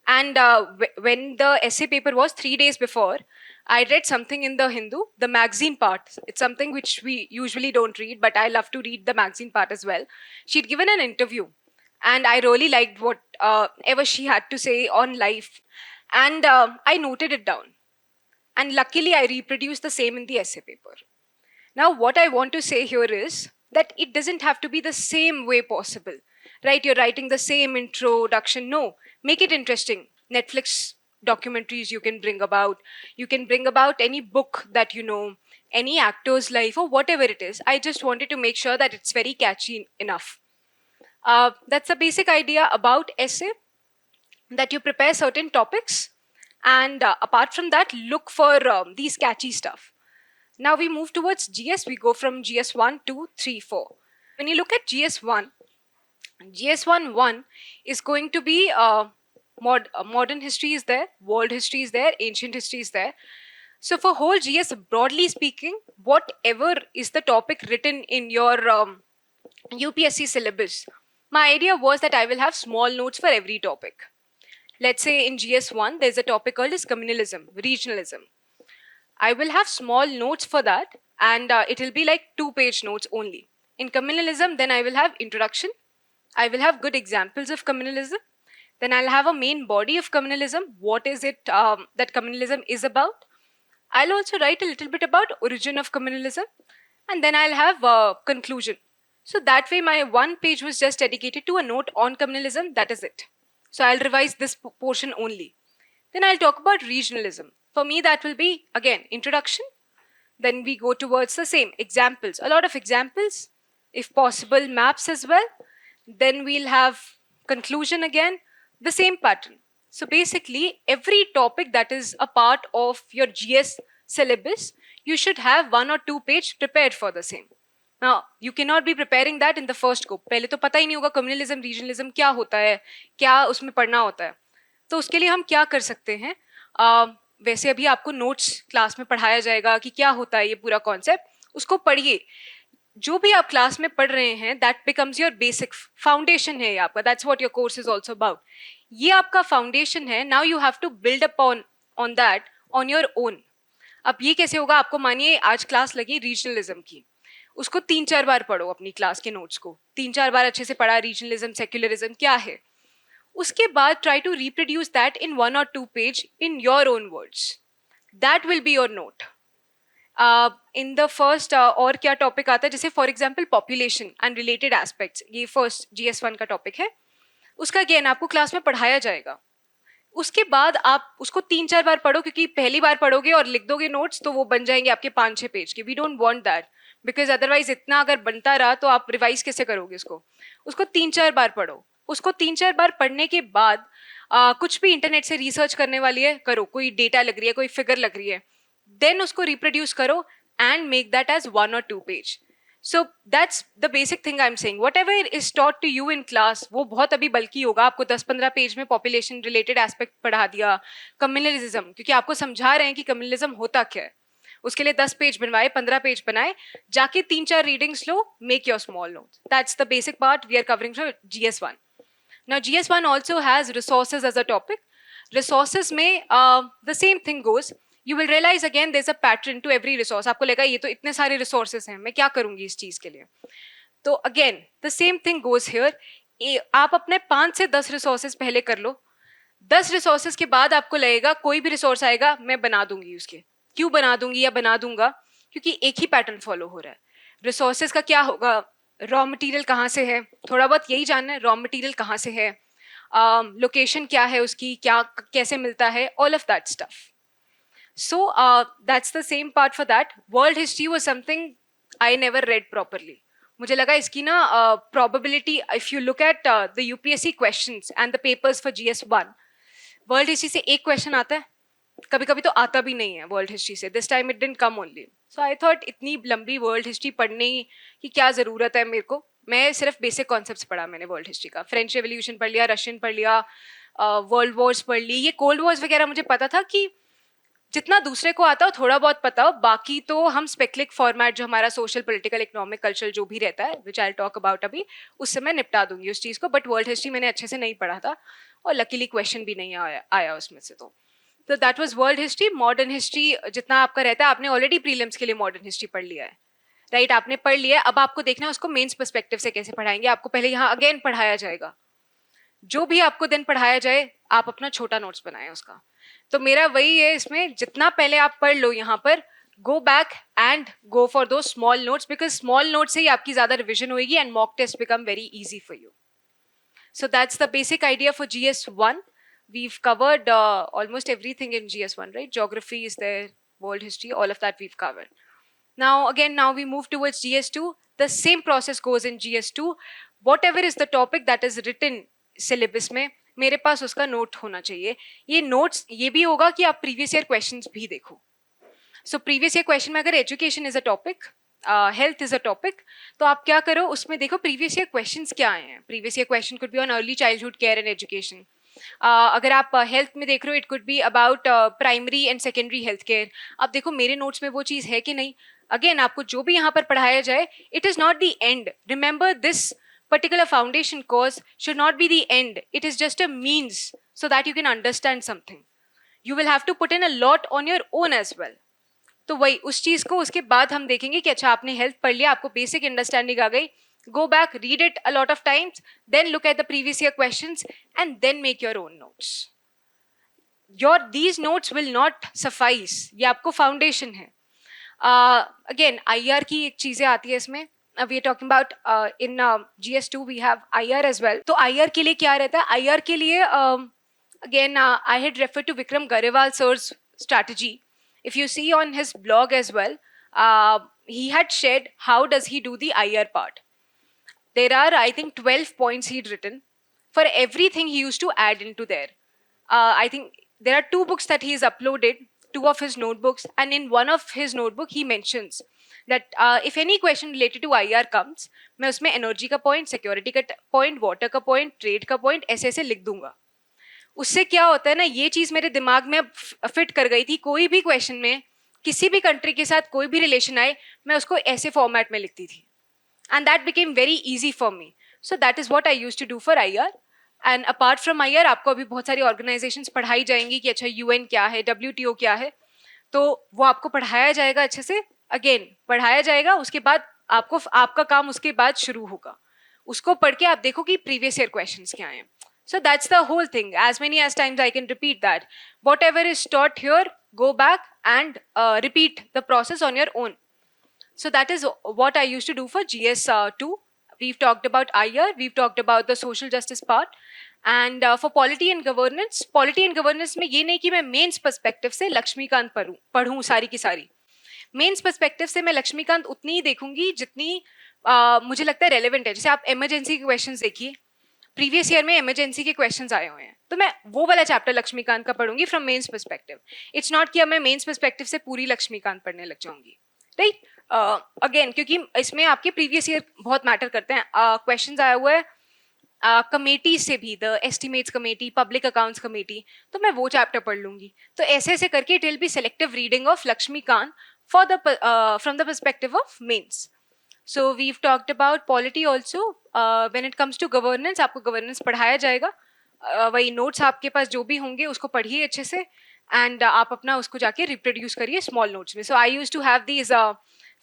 And when the essay paper was 3 days before, I read something in the Hindu, the magazine part. It's something which we usually don't read, but I love to read the magazine part as well. She'd given an interview, and I really liked what ever she had to say on life. And I noted it down. And luckily, I reproduced the same in the essay paper. Now, what I want to say here is that it doesn't have to be the same way possible, right? You're writing the same introduction. No, make it interesting. Netflix documentaries you can bring about. You can bring about any book that you know, any actor's life, or whatever it is. I just wanted to make sure that it's very catchy enough. That's a basic idea about essay, that you prepare certain topics, and apart from that, look for these catchy stuff. Now we move towards GS. We go from GS 1, 2, 3, 4. When you look at GS 1, GS 1 is going to be modern history is there, world history is there, ancient history is there. So for whole GS, broadly speaking, whatever is the topic written in your UPSC syllabus, my idea was that I will have small notes for every topic. Let's say in GS 1, there's a topic called as communalism, regionalism. I will have small notes for that, and it will be like 2-page notes only. In communalism, then I will have introduction. I will have good examples of communalism. Then I'll have a main body of communalism. What is it that communalism is about? I'll also write a little bit about origin of communalism, and then I'll have a conclusion. So that way, my 1 page was just dedicated to a note on communalism. That is it. So I'll revise this portion only. Then I'll talk about regionalism. For me, that will be, again, introduction. Then we go towards the same examples, a lot of examples, if possible, maps as well. Then we'll have conclusion again, the same pattern. So basically, every topic that is a part of your GS syllabus, you should have 1 or 2 page prepared for the same. Now, you cannot be preparing that in the first go. पहले तो पता ही नहीं होगा communalism, regionalism क्या होता है, क्या उसमें पढ़ना होता है. तो उसके लिए हम क्या कर सकते हैं? वैसे अभी आपको नोट्स क्लास में पढ़ाया जाएगा कि क्या होता है ये पूरा कॉन्सेप्ट, उसको पढ़िए. जो भी आप क्लास में पढ़ रहे हैं, that becomes your basic foundation है आपका. That's what your course is also about. ये आपका फाउंडेशन है. Now you have to build up on that on your own. अब ये कैसे होगा? आपको मानिए आज क्लास लगी रीजनलिज्म की, उसको 3-4 बार पढ़ो अपनी क्लास के नोट्स को. 3-4 बार अच्छे से पढ़ा, रीजनलिज्म, सेक्युलरिज्म क्या है. उसके बाद try to reproduce that in 1 or 2 page in your own words. That will be your note. In the first और क्या टॉपिक आता है, जैसे for example population and related aspects, ये फर्स्ट GS1 का टॉपिक है. उसका अगेन आपको क्लास में पढ़ाया जाएगा. उसके बाद आप उसको 3-4 बार पढ़ो, क्योंकि पहली बार पढ़ोगे और लिख दोगे नोट्स तो वो बन जाएंगे आपके 5-6 पेज के. We don't want that, because otherwise इतना अगर बनता रहा तो आप रिवाइज कैसे करोगे उसको 3-4 बार पढ़ो. उसको 3-4 बार पढ़ने के बाद कुछ भी इंटरनेट से रिसर्च करने वाली है करो, कोई डेटा लग रही है, कोई फिगर लग रही है, देन उसको रिप्रोड्यूस करो and make that as 1 or 2 page. So that's the basic thing I am saying. Whatever is taught to you in class वो बहुत अभी बल्कि होगा. आपको 10-15 पेज में पॉपुलेशन रिलेटेड एस्पेक्ट पढ़ा दिया, कम्युनलिज्म, क्योंकि आपको समझा रहे हैं कि कम्युनलिज्म होता क्या है. उसके लिए 10 पेज बनवाए, 15 पेज बनाए, जाके 3-4 रीडिंग्स लो, make your small notes. That's the basic part we are covering from GS1. Now GS1 also has resources as a topic. Resources में the same thing goes. You will realize again there's a pattern to every resource. आपको लगेगा ये तो इतने सारे resources हैं, मैं क्या करूँगी इस चीज़ के लिए. तो again the same thing goes here. आप अपने 5 से 10 resources पहले कर लो. 10 resources के बाद आपको लगेगा कोई भी resource आएगा मैं बना दूंगी उसके. क्यों बना दूंगी या बना दूंगा? क्योंकि एक ही पैटर्न फॉलो हो रहा है. रिसोर्सेज का क्या होगा? रॉ मटेरियल कहाँ से है, थोड़ा बहुत यही जानना है. रॉ मटेरियल कहाँ से है, लोकेशन क्या है उसकी, क्या कैसे मिलता है, all of that stuff. So that's the same part for that. World history was something I never red properly. मुझे लगा इसकी ना probability, if you look at the UPSC questions and the papers for GS1, world history से एक क्वेश्चन आता है, कभी कभी तो आता भी नहीं है वर्ल्ड हिस्ट्री से. This time it didn't come only. So I thought इतनी लंबी वर्ल्ड हिस्ट्री पढ़ने की क्या ज़रूरत है मेरे को. मैं सिर्फ बेसिक कॉन्सेप्ट्स पढ़ा मैंने वर्ल्ड हिस्ट्री का. फ्रेंच रेवोल्यूशन पढ़ लिया, रशियन पढ़ लिया, वर्ल्ड वॉर्स पढ़ ली. ये कोल्ड वॉर्स वगैरह मुझे पता था कि जितना दूसरे को आता हो थोड़ा बहुत पता हो, बाकी तो हम स्पेक्लिक फॉर्मेट जो हमारा सोशल, पॉलिटिकल, इकोनॉमिक, कल्चरल जो भी रहता है, विच आई टॉक अबाउट अभी, उससे मैं निपटा दूंगी उस चीज़ को. बट वर्ल्ड हिस्ट्री मैंने अच्छे से नहीं पढ़ा था. और लकीली क्वेश्चन भी नहीं आया उसमें से। तो that was world history. Modern history जितना आपका रहता है, आपने ऑलरेडी प्रीलिम्स के लिए मॉडर्न हिस्ट्री पढ़ लिया है, राइट? आपने पढ़ लिया है, अब आपको देखना है उसको मेंस पर्सपेक्टिव से कैसे पढ़ाएंगे। आपको पहले यहाँ अगेन पढ़ाया जाएगा, जो भी आपको दिन पढ़ाया जाए आप अपना छोटा नोट्स बनाएं उसका। तो मेरा वही है इसमें, जितना पहले आप पढ़ लो यहाँ पर, go back and go for दो small notes, because small notes से ही आपकी ज्यादा रिविजन होगी and mock test become very easy for you. So that's the basic idea for GS1. We've covered almost everything in GS1, right? Geography is there, world history, all of that we've covered. Now we move towards GS2. The same process goes in GS2. Whatever is the topic that is written syllabus में, मेरे पास उसका नोट होना चाहिए. ये नोट्स ये भी होगा कि आप प्रीवियस ईयर क्वेश्चंस भी देखो. सो प्रीवियस ईयर क्वेश्चन में अगर education is a topic, health is a topic, तो आप क्या करो उसमें देखो प्रीवियस ईयर क्वेश्चंस क्या आए हैं. Previous year question could be on early childhood care and education. अगर आप हेल्थ में देख रहे हो, it could be about primary and secondary health care. अब देखो मेरे नोट्स में वो चीज़ है कि नहीं. अगेन आपको जो भी यहाँ पर पढ़ाया जाए, it is not the end. Remember this particular foundation course should not be the end. It is just a means so that you can understand something. You will have to put in a lot on your own as well. तो वही उस चीज को उसके बाद हम देखेंगे कि अच्छा आपने हेल्थ पढ़ लिया, आपको बेसिक अंडरस्टैंडिंग आ गई, go back, read it a lot of times, then look at the previous year questions and then make your own notes. These notes will not suffice. ये आपको फाउंडेशन है. Again IR की एक चीजें आती है इसमें. We are talking about in GS2 we have IR as well. तो IR के लिए क्या रहता है? IR के लिए again I had referred to Vikram Garewal sir's strategy. If you see on his blog as well, he had shared how does he do the IR part. There are I think 12 points he'd written. For everything he used to add into there. I think there are 2 books that he has uploaded, 2 of his notebooks, and in one of his notebook he mentions that if any question related to IR comes, मैं उसमें एनर्जी का पॉइंट, सिक्योरिटी का पॉइंट, वाटर का पॉइंट, ट्रेड का पॉइंट ऐसे ऐसे लिख दूंगा. उससे क्या होता है ना, ये चीज मेरे दिमाग में फिट कर गई थी. कोई भी क्वेश्चन में किसी भी कंट्री के साथ कोई भी रिलेशन आए, मैं उसको ऐसे फॉर्मेट में लिखती थी, and that became very easy for me. So that is what I used to do for IR. And apart from IR आपको अभी बहुत सारी ऑर्गेनाइजेशंस पढ़ाई जाएंगी कि अच्छा UN क्या है, WTO क्या है, तो वो आपको पढ़ाया जाएगा अच्छे से. अगेन पढ़ाया जाएगा, उसके बाद आपको आपका काम उसके बाद शुरू होगा. उसको पढ़ के आप देखो कि प्रीवियस ईयर क्वेश्चंस क्या हैं. So that's the whole thing. As many as times I can repeat that. Whatever is taught here, go back and repeat the process on your own. So that is what I used to do for GS2. We've talked about IR, we've talked about the social justice part. And for polity and governance में ये नहीं कि मैं मेंस पर्सपेक्टिव से लक्ष्मीकांत पढ़ूँ सारी की सारी. मेंस पर्सपेक्टिव से मैं लक्ष्मीकांत उतनी ही देखूंगी जितनी मुझे लगता है रेलेवेंट है. जैसे आप इमरजेंसी के क्वेश्चंस देखिए, प्रीवियस ईयर में इमरजेंसी के क्वेश्चन्स आए हुए हैं, तो मैं वो वाला चैप्टर लक्ष्मीकांत का पढ़ूंगी from mains perspective. It's not कि अब मैं मेंस पर्सपेक्टिव से पूरी लक्ष्मीकांत पढ़ने लग जाऊंगी, राइट? अगेन क्योंकि इसमें आपके प्रीवियस ईयर बहुत मैटर करते हैं. क्वेश्चंस आया हुआ है कमेटी से भी, the estimates committee, public accounts committee, तो मैं वो चैप्टर पढ़ लूंगी. तो ऐसे ऐसे करके it will be selective reading of Laxmikanth for the from the perspective of mains. So we've talked about polity also. When it comes to governance, आपको governance पढ़ाया जाएगा. वही notes आपके पास जो भी होंगे उसको पढ़िए अच्छे से, and आप अपना उसको जाके reproduce करिए small notes में. So I used to have these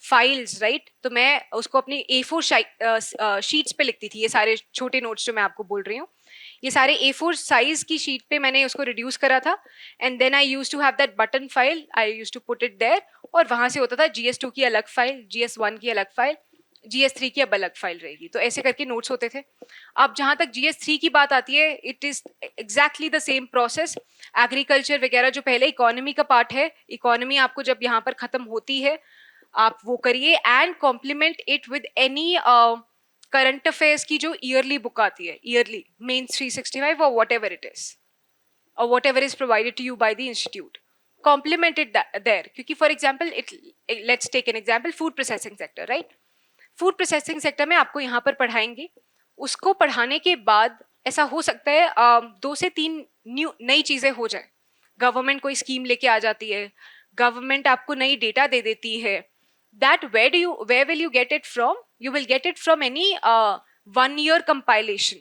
files, right? तो मैं उसको अपनी A4 sheets पे लिखती थी. ये सारे छोटे notes जो मैं आपको बोल रही हूँ, ये सारे A4 साइज की शीट पे मैंने उसको रिड्यूस करा था. And then I used to have that button file, I used to put it there, और वहां से होता था GS2 की अलग फाइल, GS1 की अलग फाइल, GS3 की अब अलग फाइल रहेगी. तो ऐसे करके नोट्स होते थे. अब जहां तक GS3 की बात आती है, it is exactly the same process. Agriculture वगैरह जो पहले इकोनॉमी का पार्ट है, इकोनॉमी आपको जब यहाँ पर खत्म होती है आप वो करिए, and complement it with any current affairs की जो ईयरली बुक आती है, ईयरली मेंस 365 और वॉट एवर इट इज, और whatever is provided to you by the institute, complement it there. क्योंकि for example let's take an example, food processing sector, right? Food processing sector में आपको यहाँ पर पढ़ाएंगे. उसको पढ़ाने के बाद ऐसा हो सकता है 2 से 3 नई चीजें हो जाए. गवर्नमेंट कोई स्कीम लेके आ जाती है, गवर्नमेंट आपको नई डेटा दे देती है. That where will you get it from? You will get it from any 1 year compilation.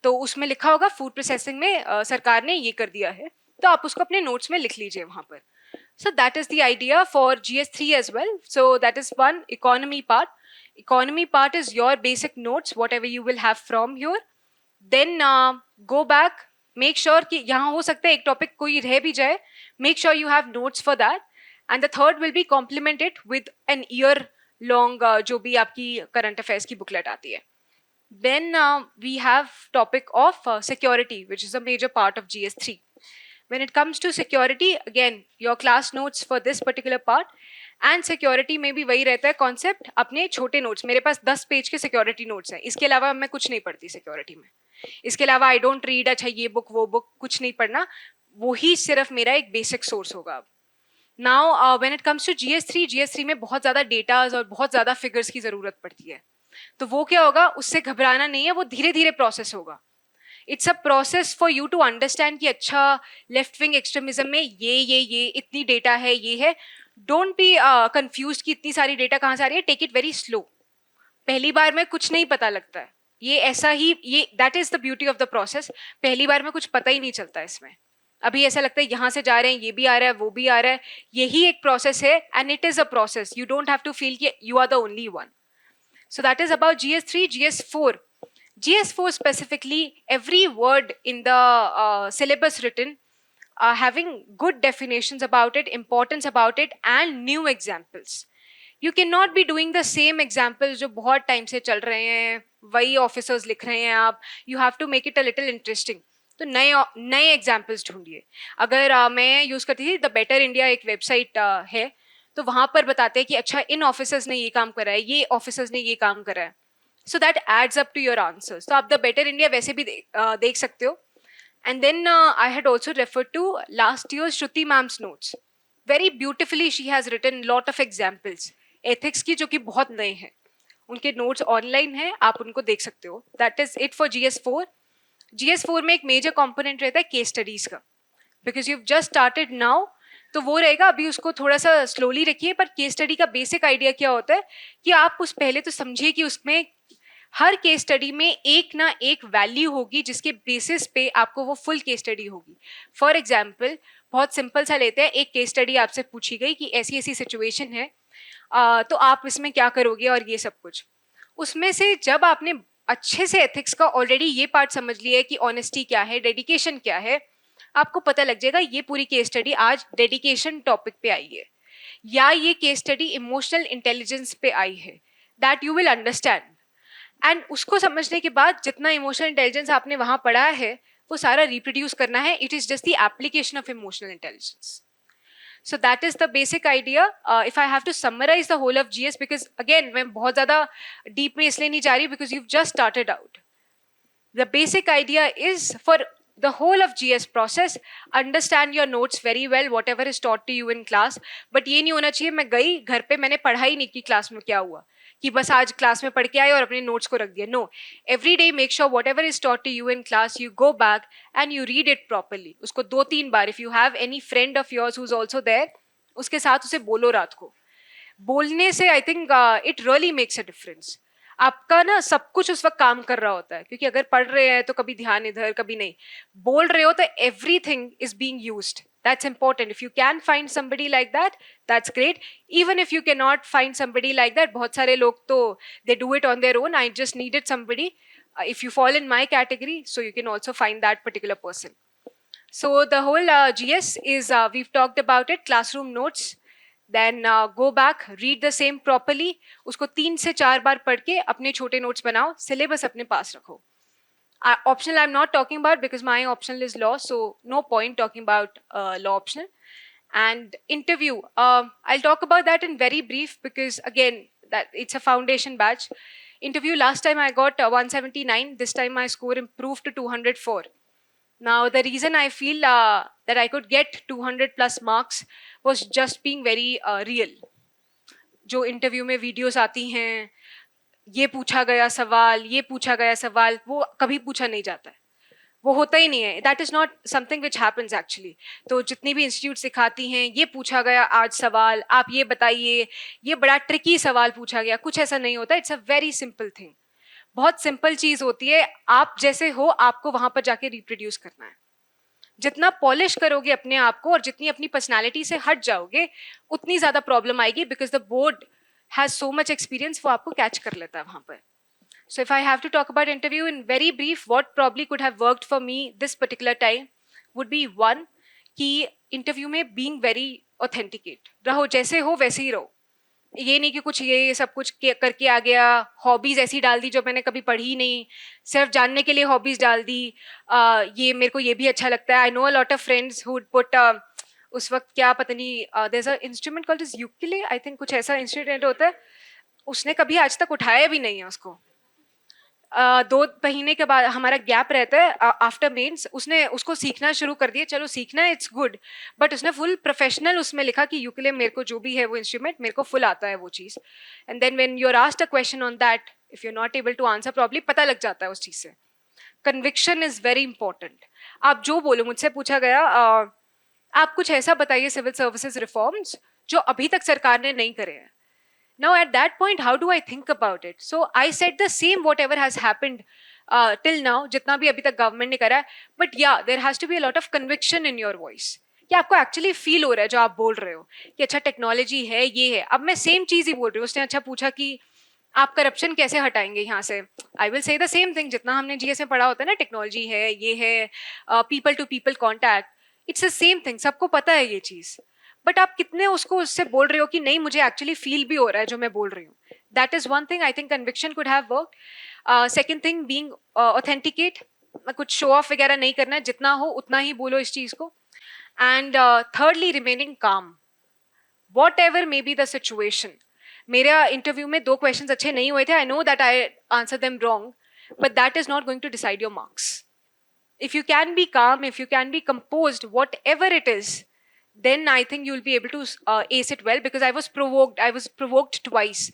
तो उसमें लिखा होगा फूड प्रोसेसिंग में सरकार ने ये कर दिया है, तो आप उसको अपने नोट्स में लिख लीजिए वहाँ पर. So that is the idea for GS3 as well. So that is one economy part. Economy part is your basic notes, whatever you will have from here. Then go back, make sure कि यहाँ हो सकता है एक टॉपिक कोई रह भी जाए, make sure you have notes for that. And the third will be complement it with an year long जो भी आपकी current affairs की booklet आती है. Then we have topic of security, which is a major part of GS3. When it comes to security, again, your class notes for this particular part and security में भी वही रहता है concept. अपने छोटे notes, मेरे पास 10 पेज के security notes हैं, इसके अलावा मैं कुछ नहीं पढ़ती security में. इसके अलावा I don't read, अच्छा ये book वो book कुछ नहीं पढ़ना, वही सिर्फ मेरा एक basic source होगा. Now when it comes to GS3 में बहुत ज़्यादा datas और बहुत ज़्यादा figures की ज़रूरत पड़ती है. तो वो क्या होगा, उससे घबराना नहीं है, वो धीरे धीरे प्रोसेस होगा. It's a process for you to understand कि अच्छा लेफ्ट विंग एक्सट्रीमिज्म में ये इतनी डेटा है, ये है. डोंट बी कंफ्यूज कि इतनी सारी डेटा कहाँ से आ रही है. Take it very slow. पहली बार में कुछ नहीं पता लगता है, ये ऐसा ही, ये that is the beauty of the process. पहली बार में कुछ पता ही नहीं चलता इसमें. अभी ऐसा लगता है यहाँ से जा रहे हैं, ये भी आ रहा है, वो भी आ रहा है. यही एक प्रोसेस है and it is a process. You don't have to feel कि you are the only one. So that is about GS3. GS4 specifically, every word in the syllabus written, having good definitions about it, importance about it, and new examples. You cannot be doing the same examples जो बहुत time से चल रहे हैं, वही officers लिख रहे हैं आप. You have to make it a little interesting. तो नए examples ढूंढिए. अगर मैं use करती थी The Better India, एक website है, तो वहां पर बताते हैं कि अच्छा इन ऑफिसर्स ने ये काम करा है, ये ऑफिसर्स ने ये काम करा है. So that adds up to your answers. तो आप द बेटर इंडिया वैसे भी देख सकते हो. And then I had also refer to last year Shruti ma'am's notes. Very beautifully she has written lot of examples ethics की, जो कि बहुत नए हैं. उनके नोट्स ऑनलाइन हैं, आप उनको देख सकते हो. That is it for GS4. GS4 में एक मेजर कॉम्पोनेंट रहता है केस स्टडीज का, because you just started now. तो वो रहेगा, अभी उसको थोड़ा सा स्लोली रखिए. पर केस स्टडी का बेसिक आइडिया क्या होता है कि आप उस पहले तो समझिए कि उसमें हर केस स्टडी में एक ना एक वैल्यू होगी जिसके बेसिस पे आपको वो फुल केस स्टडी होगी. फॉर एग्जाम्पल, बहुत सिंपल सा लेते हैं, एक केस स्टडी आपसे पूछी गई कि ऐसी ऐसी सिचुएशन है, तो आप इसमें क्या करोगे और ये सब कुछ. उसमें से जब आपने अच्छे से एथिक्स का ऑलरेडी ये पार्ट समझ लिया है कि ऑनेस्टी क्या है, डेडिकेशन क्या है, आपको पता लग जाएगा ये पूरी केस स्टडी आज डेडिकेशन टॉपिक पे आई है या ये केस स्टडी इमोशनल इंटेलिजेंस पे आई है. That you will understand. And उसको समझने के बाद जितना इमोशनल इंटेलिजेंस आपने वहां पढ़ा है वो सारा रिप्रोड्यूस करना है. It is just the application of emotional intelligence. So that is the basic idea. If I have to summarize the whole of GS, because again मैं बहुत ज़्यादा deep में इसलिए नहीं जा रही because you've just started out. The basic idea is for the whole of GS process, understand your notes very well, whatever is taught to you in class. But ये नहीं होना चाहिए मैं गई घर पे मैंने पढ़ा ही नहीं कि क्लास में क्या हुआ, कि बस आज क्लास में पढ़ के आए और अपने नोट्स को रख दिया. No, every day make sure whatever is taught to you in class you go back and you read it properly. उसको 2-3 बार. If you have any friend of yours who is also there, उसके साथ उसे बोलो रात को. बोलने से I think it really makes a difference. आपका ना सब कुछ उस वक्त काम कर रहा होता है, क्योंकि अगर पढ़ रहे हैं तो कभी ध्यान इधर कभी नहीं, बोल रहे हो तो everything is being used. That's important. If you can find somebody like that, that's great. Even if you cannot find somebody like that, बहुत सारे लोग तो they do it on their own. I just needed somebody. If you fall in my category, so you can also find that particular person. So the whole GS is we've talked about it. Classroom notes. Then go back, read the same properly. उसको 3 से 4 बार पढ़ के अपने छोटे notes बनाओ. Syllabus अपने पास रखो. Optional I'm not talking about because my optional is law, so no point talking about law optional. And interview, I'll talk about that in very brief because again that it's a foundation batch. Interview, last time I got 179, this time my score improved to 204. Now the reason I feel that I could get 200 plus marks was just being very real. जो interview में videos आती हैं, ये पूछा गया सवाल, ये पूछा गया सवाल, वो कभी पूछा नहीं जाता है, वो होता ही नहीं है. That is not something which happens actually. तो जितनी भी इंस्टीट्यूट सिखाती हैं, ये पूछा गया आज सवाल, आप ये बताइए, ये बड़ा ट्रिकी सवाल पूछा गया, कुछ ऐसा नहीं होता. It's a very simple thing. बहुत सिंपल चीज होती है, आप जैसे हो आपको वहां पर जाके रिप्रोड्यूस करना है। जितना पॉलिश करोगे अपने आप को और जितनी अपनी पर्सनालिटी से हट जाओगे उतनी ज्यादा प्रॉब्लम आएगी, because the board has so much experience, वो आपको कैच कर लेता है वहां पर। So if I have to talk about interview in very brief, what probably could have worked for me this particular time would be one, कि interview में being very authenticate, रहो जैसे हो वैसे ही रहो। ये नहीं कि कुछ ये सब कुछ करके आ गया, हॉबीज ऐसी डाल दी जो मैंने कभी पढ़ी नहीं, सिर्फ जानने के लिए हॉबीज डाल दी। ये मेरे को ये भी अच्छा लगता है। I know a lot of friends who put उस वक्त क्या पता नहीं, there is a instrument called is ukulele, I think कुछ ऐसा इंस्ट्रूमेंट होता है, उसने कभी आज तक उठाया भी नहीं है उसको। 2 महीने के बाद हमारा गैप रहता है आफ्टर मेंस, उसने उसको सीखना शुरू कर दिया। चलो सीखना है, इट्स गुड, बट उसने फुल प्रोफेशनल उसमें लिखा कि यूकेले मेरे को जो भी है वो इंस्ट्रूमेंट मेरे को फुल आता है वो चीज़। And then when you are asked a question on that, if you are not able to answer properly, पता लग जाता है उस चीज़ से। Conviction is very important. आप जो बोलो, मुझसे पूछा गया आप कुछ ऐसा बताइए सिविल सर्विसेज रिफॉर्म्स जो अभी तक सरकार ने नहीं करे हैं। Now at that point, how do I think about it? So I said the same whatever has happened till now, जितना भी अभी तक गवर्नमेंट ने करा है, but yeah, there has to be a lot of conviction in your voice, कि आपको एक्चुअली फील हो रहा है जो आप बोल रहे हो कि अच्छा टेक्नोलॉजी है, ये है। अब मैं सेम चीज ही बोल रही हूँ, उसने अच्छा पूछा कि आप करप्शन कैसे हटाएंगे यहाँ से, I will say the same thing जितना हमने जीएस में पढ़ा होता है ना, टेक्नोलॉजी है, ये है, people to people contact, it's the same thing, सबको पता है ये चीज़, बट आप कितने उसको उससे बोल रहे हो कि नहीं मुझे एक्चुअली फील भी हो रहा है जो मैं बोल रही हूँ। That is one thing I think conviction could have work. Second thing being authenticate, कुछ शो ऑफ वगैरह नहीं करना है, जितना हो उतना ही बोलो इस चीज को। And thirdly remaining calm, whatever may be the situation. मेरा इंटरव्यू में 2 क्वेश्चन अच्छे नहीं हुए थे, I know that I answer them wrong, but that is not going to decide your marks. If you can be calm, if you can be composed, whatever it is, then I think you'll be able to ace it well, because I was provoked twice.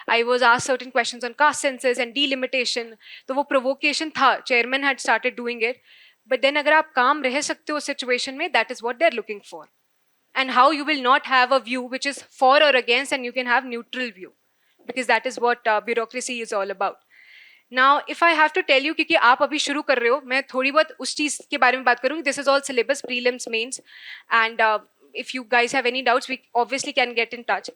I was asked certain questions on caste census and delimitation, तो वो provocation था, chairman had started doing it, but then अगर आप काम रह सकते हो situation में, that is what they're looking for, and how you will not have a view which is for or against, and you can have neutral view, because that is what bureaucracy is all about. Now if I have to tell you, क्योंकि आप अभी शुरू कर रहे हो, मैं थोड़ी बहुत उस चीज़ के बारे में बात करूँगी। This is all syllabus, prelims, mains, and if you guys have any doubts, we obviously can get in touch.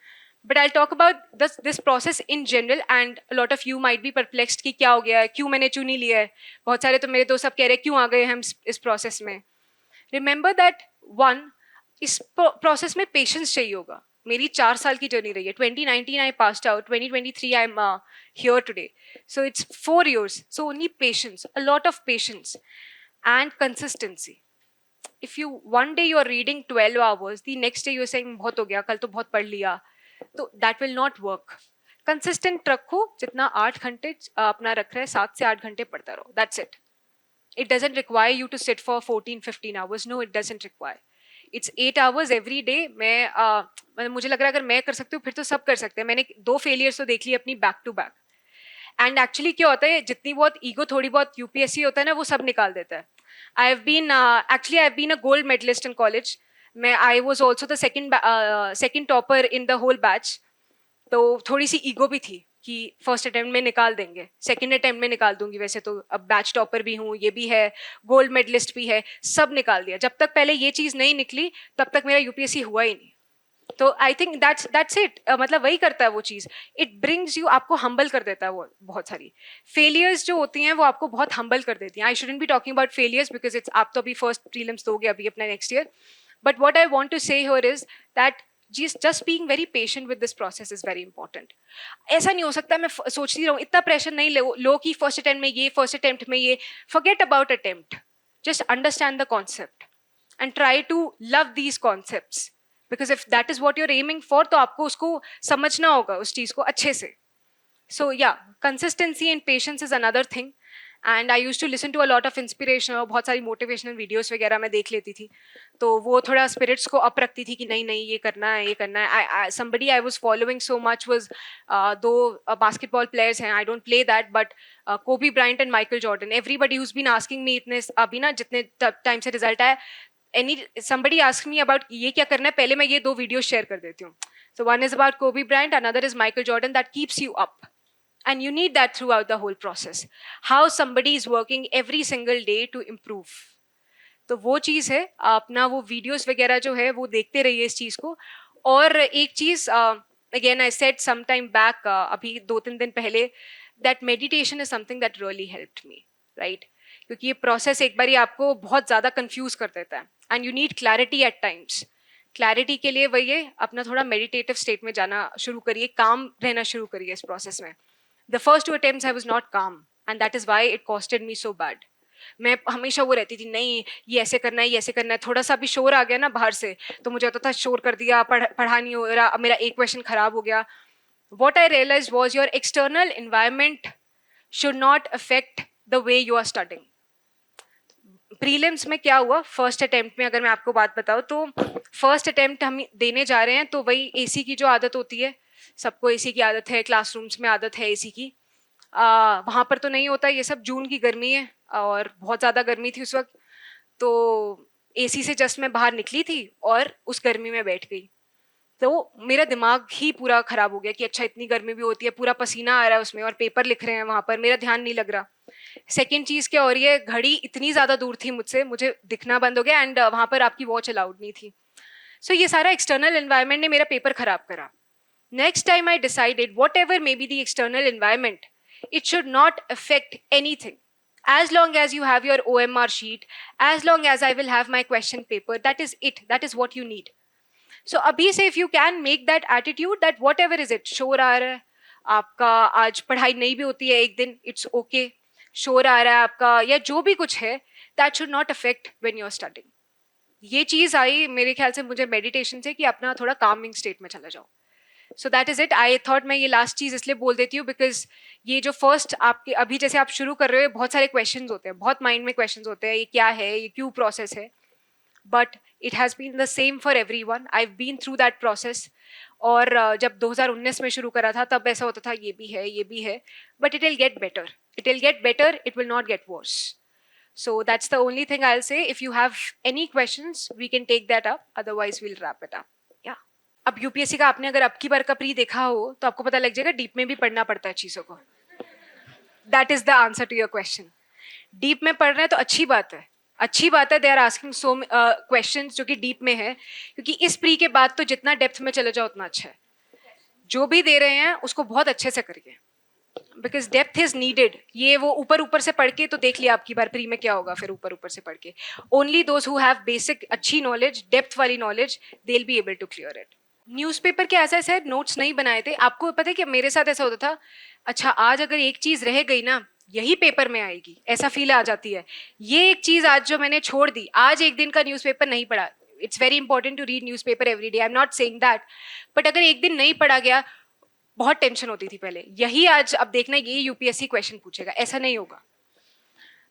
But I'll talk about this process in general, and a lot of you might be perplexed कि क्या हो गया है, क्यों मैंने चुनी लिया है। बहुत सारे तो मेरे दोस्त सब कह रहे हैं क्यों आ गए हम इस प्रोसेस में। Remember that one, इस प्रोसेस में पेशेंस चाहिए होगा। मेरी 4 साल की जर्नी रही है। 2019 I passed out, 2023 I'm here today. So it's 4 years. So only patience, a lot of patience and consistency. If you one day you are reading 12 hours, the next day you are saying बहुत हो गया, कल तो बहुत पढ़ लिया, तो that will not work. Consistent रखो, जितना 8 घंटे अपना रख रहे हैं, 7 से 8 घंटे पढ़ता रहो, that's it. It doesn't require you to sit for 14-15 hours. No, it doesn't require. It's 8 hours every day. मैं मुझे लग रहा है अगर मैं कर सकती हूँ फिर तो सब कर सकते हैं। मैंने 2 फेलियर्स तो देख ली अपनी back to back. And actually क्या होता है, जितनी बहुत ईगो थोड़ी बहुत यूपीएससी होता है ना, वो सब निकाल देता है। I have been a gold medallist in college. I was also the second topper in the whole batch. तो थोड़ी सी ईगो भी थी कि फर्स्ट अटेम्प्ट में निकाल देंगे, सेकेंड अटेम्प्ट में निकाल दूंगी। वैसे तो अब बैच टॉपर भी हूँ, ये भी है, गोल्ड मेडलिस्ट भी है, सब निकाल दिया। जब तक पहले ये चीज़ नहीं निकली तब तक मेरा यूपीएससी हुआ ही नहीं। तो आई थिंक दैट्स इट। मतलब वही करता है वो चीज़, इट ब्रिंग्स यू, आपको हम्बल कर देता है। वो बहुत सारी फेलियर्स जो होती हैं वो आपको बहुत हम्बल कर देती हैं। I shouldn't be talking about failures because it's, आप तो अभी फर्स्ट प्रीलिम्स दोगे अभी अपना next year, but what I want to say here is that just being very patient with this process is very important. ऐसा नहीं हो सकता मैं सोचती रहूँ, इतना प्रेशर नहीं लो कि फर्स्ट अटेम्प्ट में ये, फर्स्ट अटेम्प्ट में ये। forget about attempt, just understand the concept and try to love these concepts, because if that is what you're aiming for, तो आपको उसको समझना होगा उस चीज़ को अच्छे से। So yeah, consistency and patience is another thing. And I use to listen to a lot of inspirational, बहुत सारी मोटिवेशनल वीडियोस वगैरह मैं देख लेती थी, तो वो थोड़ा स्पिरिट्स को अप रखती थी कि नहीं नहीं ये करना है, ये करना है। somebody I was following so much was दो बास्केटबॉल प्लेयर्स हैं, I don't play that, but Kobe Bryant and Michael Jordan. Everybody who's been asking me इतने अभी ना जितने टाइम से रिजल्ट आया, somebody asked me about ये क्या करना है, पहले मैं ये 2 वीडियो शेयर कर देती हूँ। So one is about Kobe Bryant, another is Michael Jordan, that keeps you up. And you need that throughout the whole process. How somebody is working every single day to improve. तो वो चीज़ है, अपना वो वीडियोस वगैरह जो है वो देखते रहिए इस चीज़ को. और एक चीज़, again I said some time back, अभी 2-3 दिन पहले, that meditation is something that really helped me, right? क्योंकि ये प्रोसेस एक बार आपको बहुत ज़्यादा कंफ्यूज कर देता है and you need clarity at times. Clarity के लिए वही है, अपना थोड़ा मेडिटेटिव स्टेट में जाना शुरू करिए, काम रहना शुरू करिए इस प्रोसेस में. The first 2 attempts I was not calm and that is why it costed me so bad. मैं हमेशा वो रहती थी, नहीं ये ऐसे करना है, ये ऐसे करना है. थोड़ा सा भी शोर आ गया ना बाहर से तो मुझे होता था शोर कर दिया, पढ़ा नहीं हो रहा, अब मेरा एक क्वेश्चन खराब हो गया. What I realized was your external environment should not affect the way you are studying. Prelims में क्या हुआ, फर्स्ट अटेम्प्ट में अगर मैं आपको बात बताऊँ तो फर्स्ट अटेम्प्ट हम देने जा रहे हैं तो वही एसी की जो आदत होती है, सबको एसी की आदत है, क्लासरूम्स में आदत है एसी की. वहाँ पर तो नहीं होता ये सब. जून की गर्मी है और बहुत ज़्यादा गर्मी थी उस वक्त, तो एसी से जस्ट मैं बाहर निकली थी और उस गर्मी में बैठ गई. तो मेरा दिमाग ही पूरा खराब हो गया कि अच्छा इतनी गर्मी भी होती है, पूरा पसीना आ रहा है उसमें और पेपर लिख रहे हैं वहाँ पर, मेरा ध्यान नहीं लग रहा. सेकेंड चीज़ क्या हो रही है, घड़ी इतनी ज़्यादा दूर थी मुझसे, मुझे दिखना बंद हो गया एंड वहाँ पर आपकी वॉच अलाउड नहीं थी. सो ये सारा एक्सटर्नल एनवायरनमेंट ने मेरा पेपर खराब करा. Next time I decided, whatever may be the external environment, it should not affect anything. As long as you have your OMR sheet, as long as I will have my question paper, that is it. That is what you need. So abhi se if you can make that attitude that whatever is it, शोर आ रहा है आपका, आज पढ़ाई नहीं भी होती है एक दिन, it's okay. शोर आ रहा है आपका या जो भी कुछ है, that should not affect when you are studying. ये चीज़ आई मेरे ख्याल से मुझे मेडिटेशन से कि अपना थोड़ा कामिंग स्टेट में चला जाओ. सो that is it. I thought मैं ये लास्ट चीज़ इसलिए बोल देती हूँ बिकॉज ये जो फर्स्ट आपके अभी जैसे आप शुरू कर रहे हो, बहुत सारे क्वेश्चंस होते हैं, बहुत माइंड में क्वेश्चंस होते हैं, ये क्या है, ये क्यों प्रोसेस है. But it has been the same for every one. I have been through that process. और जब 2019 में शुरू करा था तब ऐसा होता था ये भी है, ये भी है, but it will get better. It will get better, it will not get worse. So that's the only thing I'll say. If you have any questions, we can take that up. Otherwise, we'll wrap it up. Yeah. अब यूपीएससी का आपने अगर अब की बार का प्री देखा हो तो आपको पता लग जाएगा डीप में भी पढ़ना पड़ता है चीज़ों को. That is the answer to your question. Deep में पढ़ रहे हैं तो अच्छी बात है, अच्छी बात है. They are asking so questions जो कि डीप में है, क्योंकि इस प्री के बाद तो जितना डेप्थ में चले जाओ उतना अच्छा है. जो भी दे रहे हैं उसको बहुत अच्छे से करिए, बिकॉज डेप्थ इज नीडेड. ये वो ऊपर ऊपर से पढ़ के तो देख लिया आपकी बार प्री में क्या होगा, फिर ऊपर ऊपर से पढ़ के only those who have basic अच्छी नॉलेज, डेप्थ वाली knowledge, they will be able to clear it. Newspaper के ऐसा ऐसे नोट्स नहीं बनाए थे. आपको पता है कि मेरे साथ ऐसा होता था, अच्छा आज अगर एक चीज़ रह गई ना यही पेपर में आएगी, ऐसा फील आ जाती है. ये एक चीज़ आज जो मैंने छोड़ दी, आज एक दिन का न्यूज़पेपर नहीं पढ़ा. It's very important to read newspaper every day, I am not saying that, but अगर एक दिन नहीं पढ़ा गया, बहुत टेंशन होती थी पहले, यही आज अब देखना ये यूपीएससी क्वेश्चन पूछेगा, ऐसा नहीं होगा.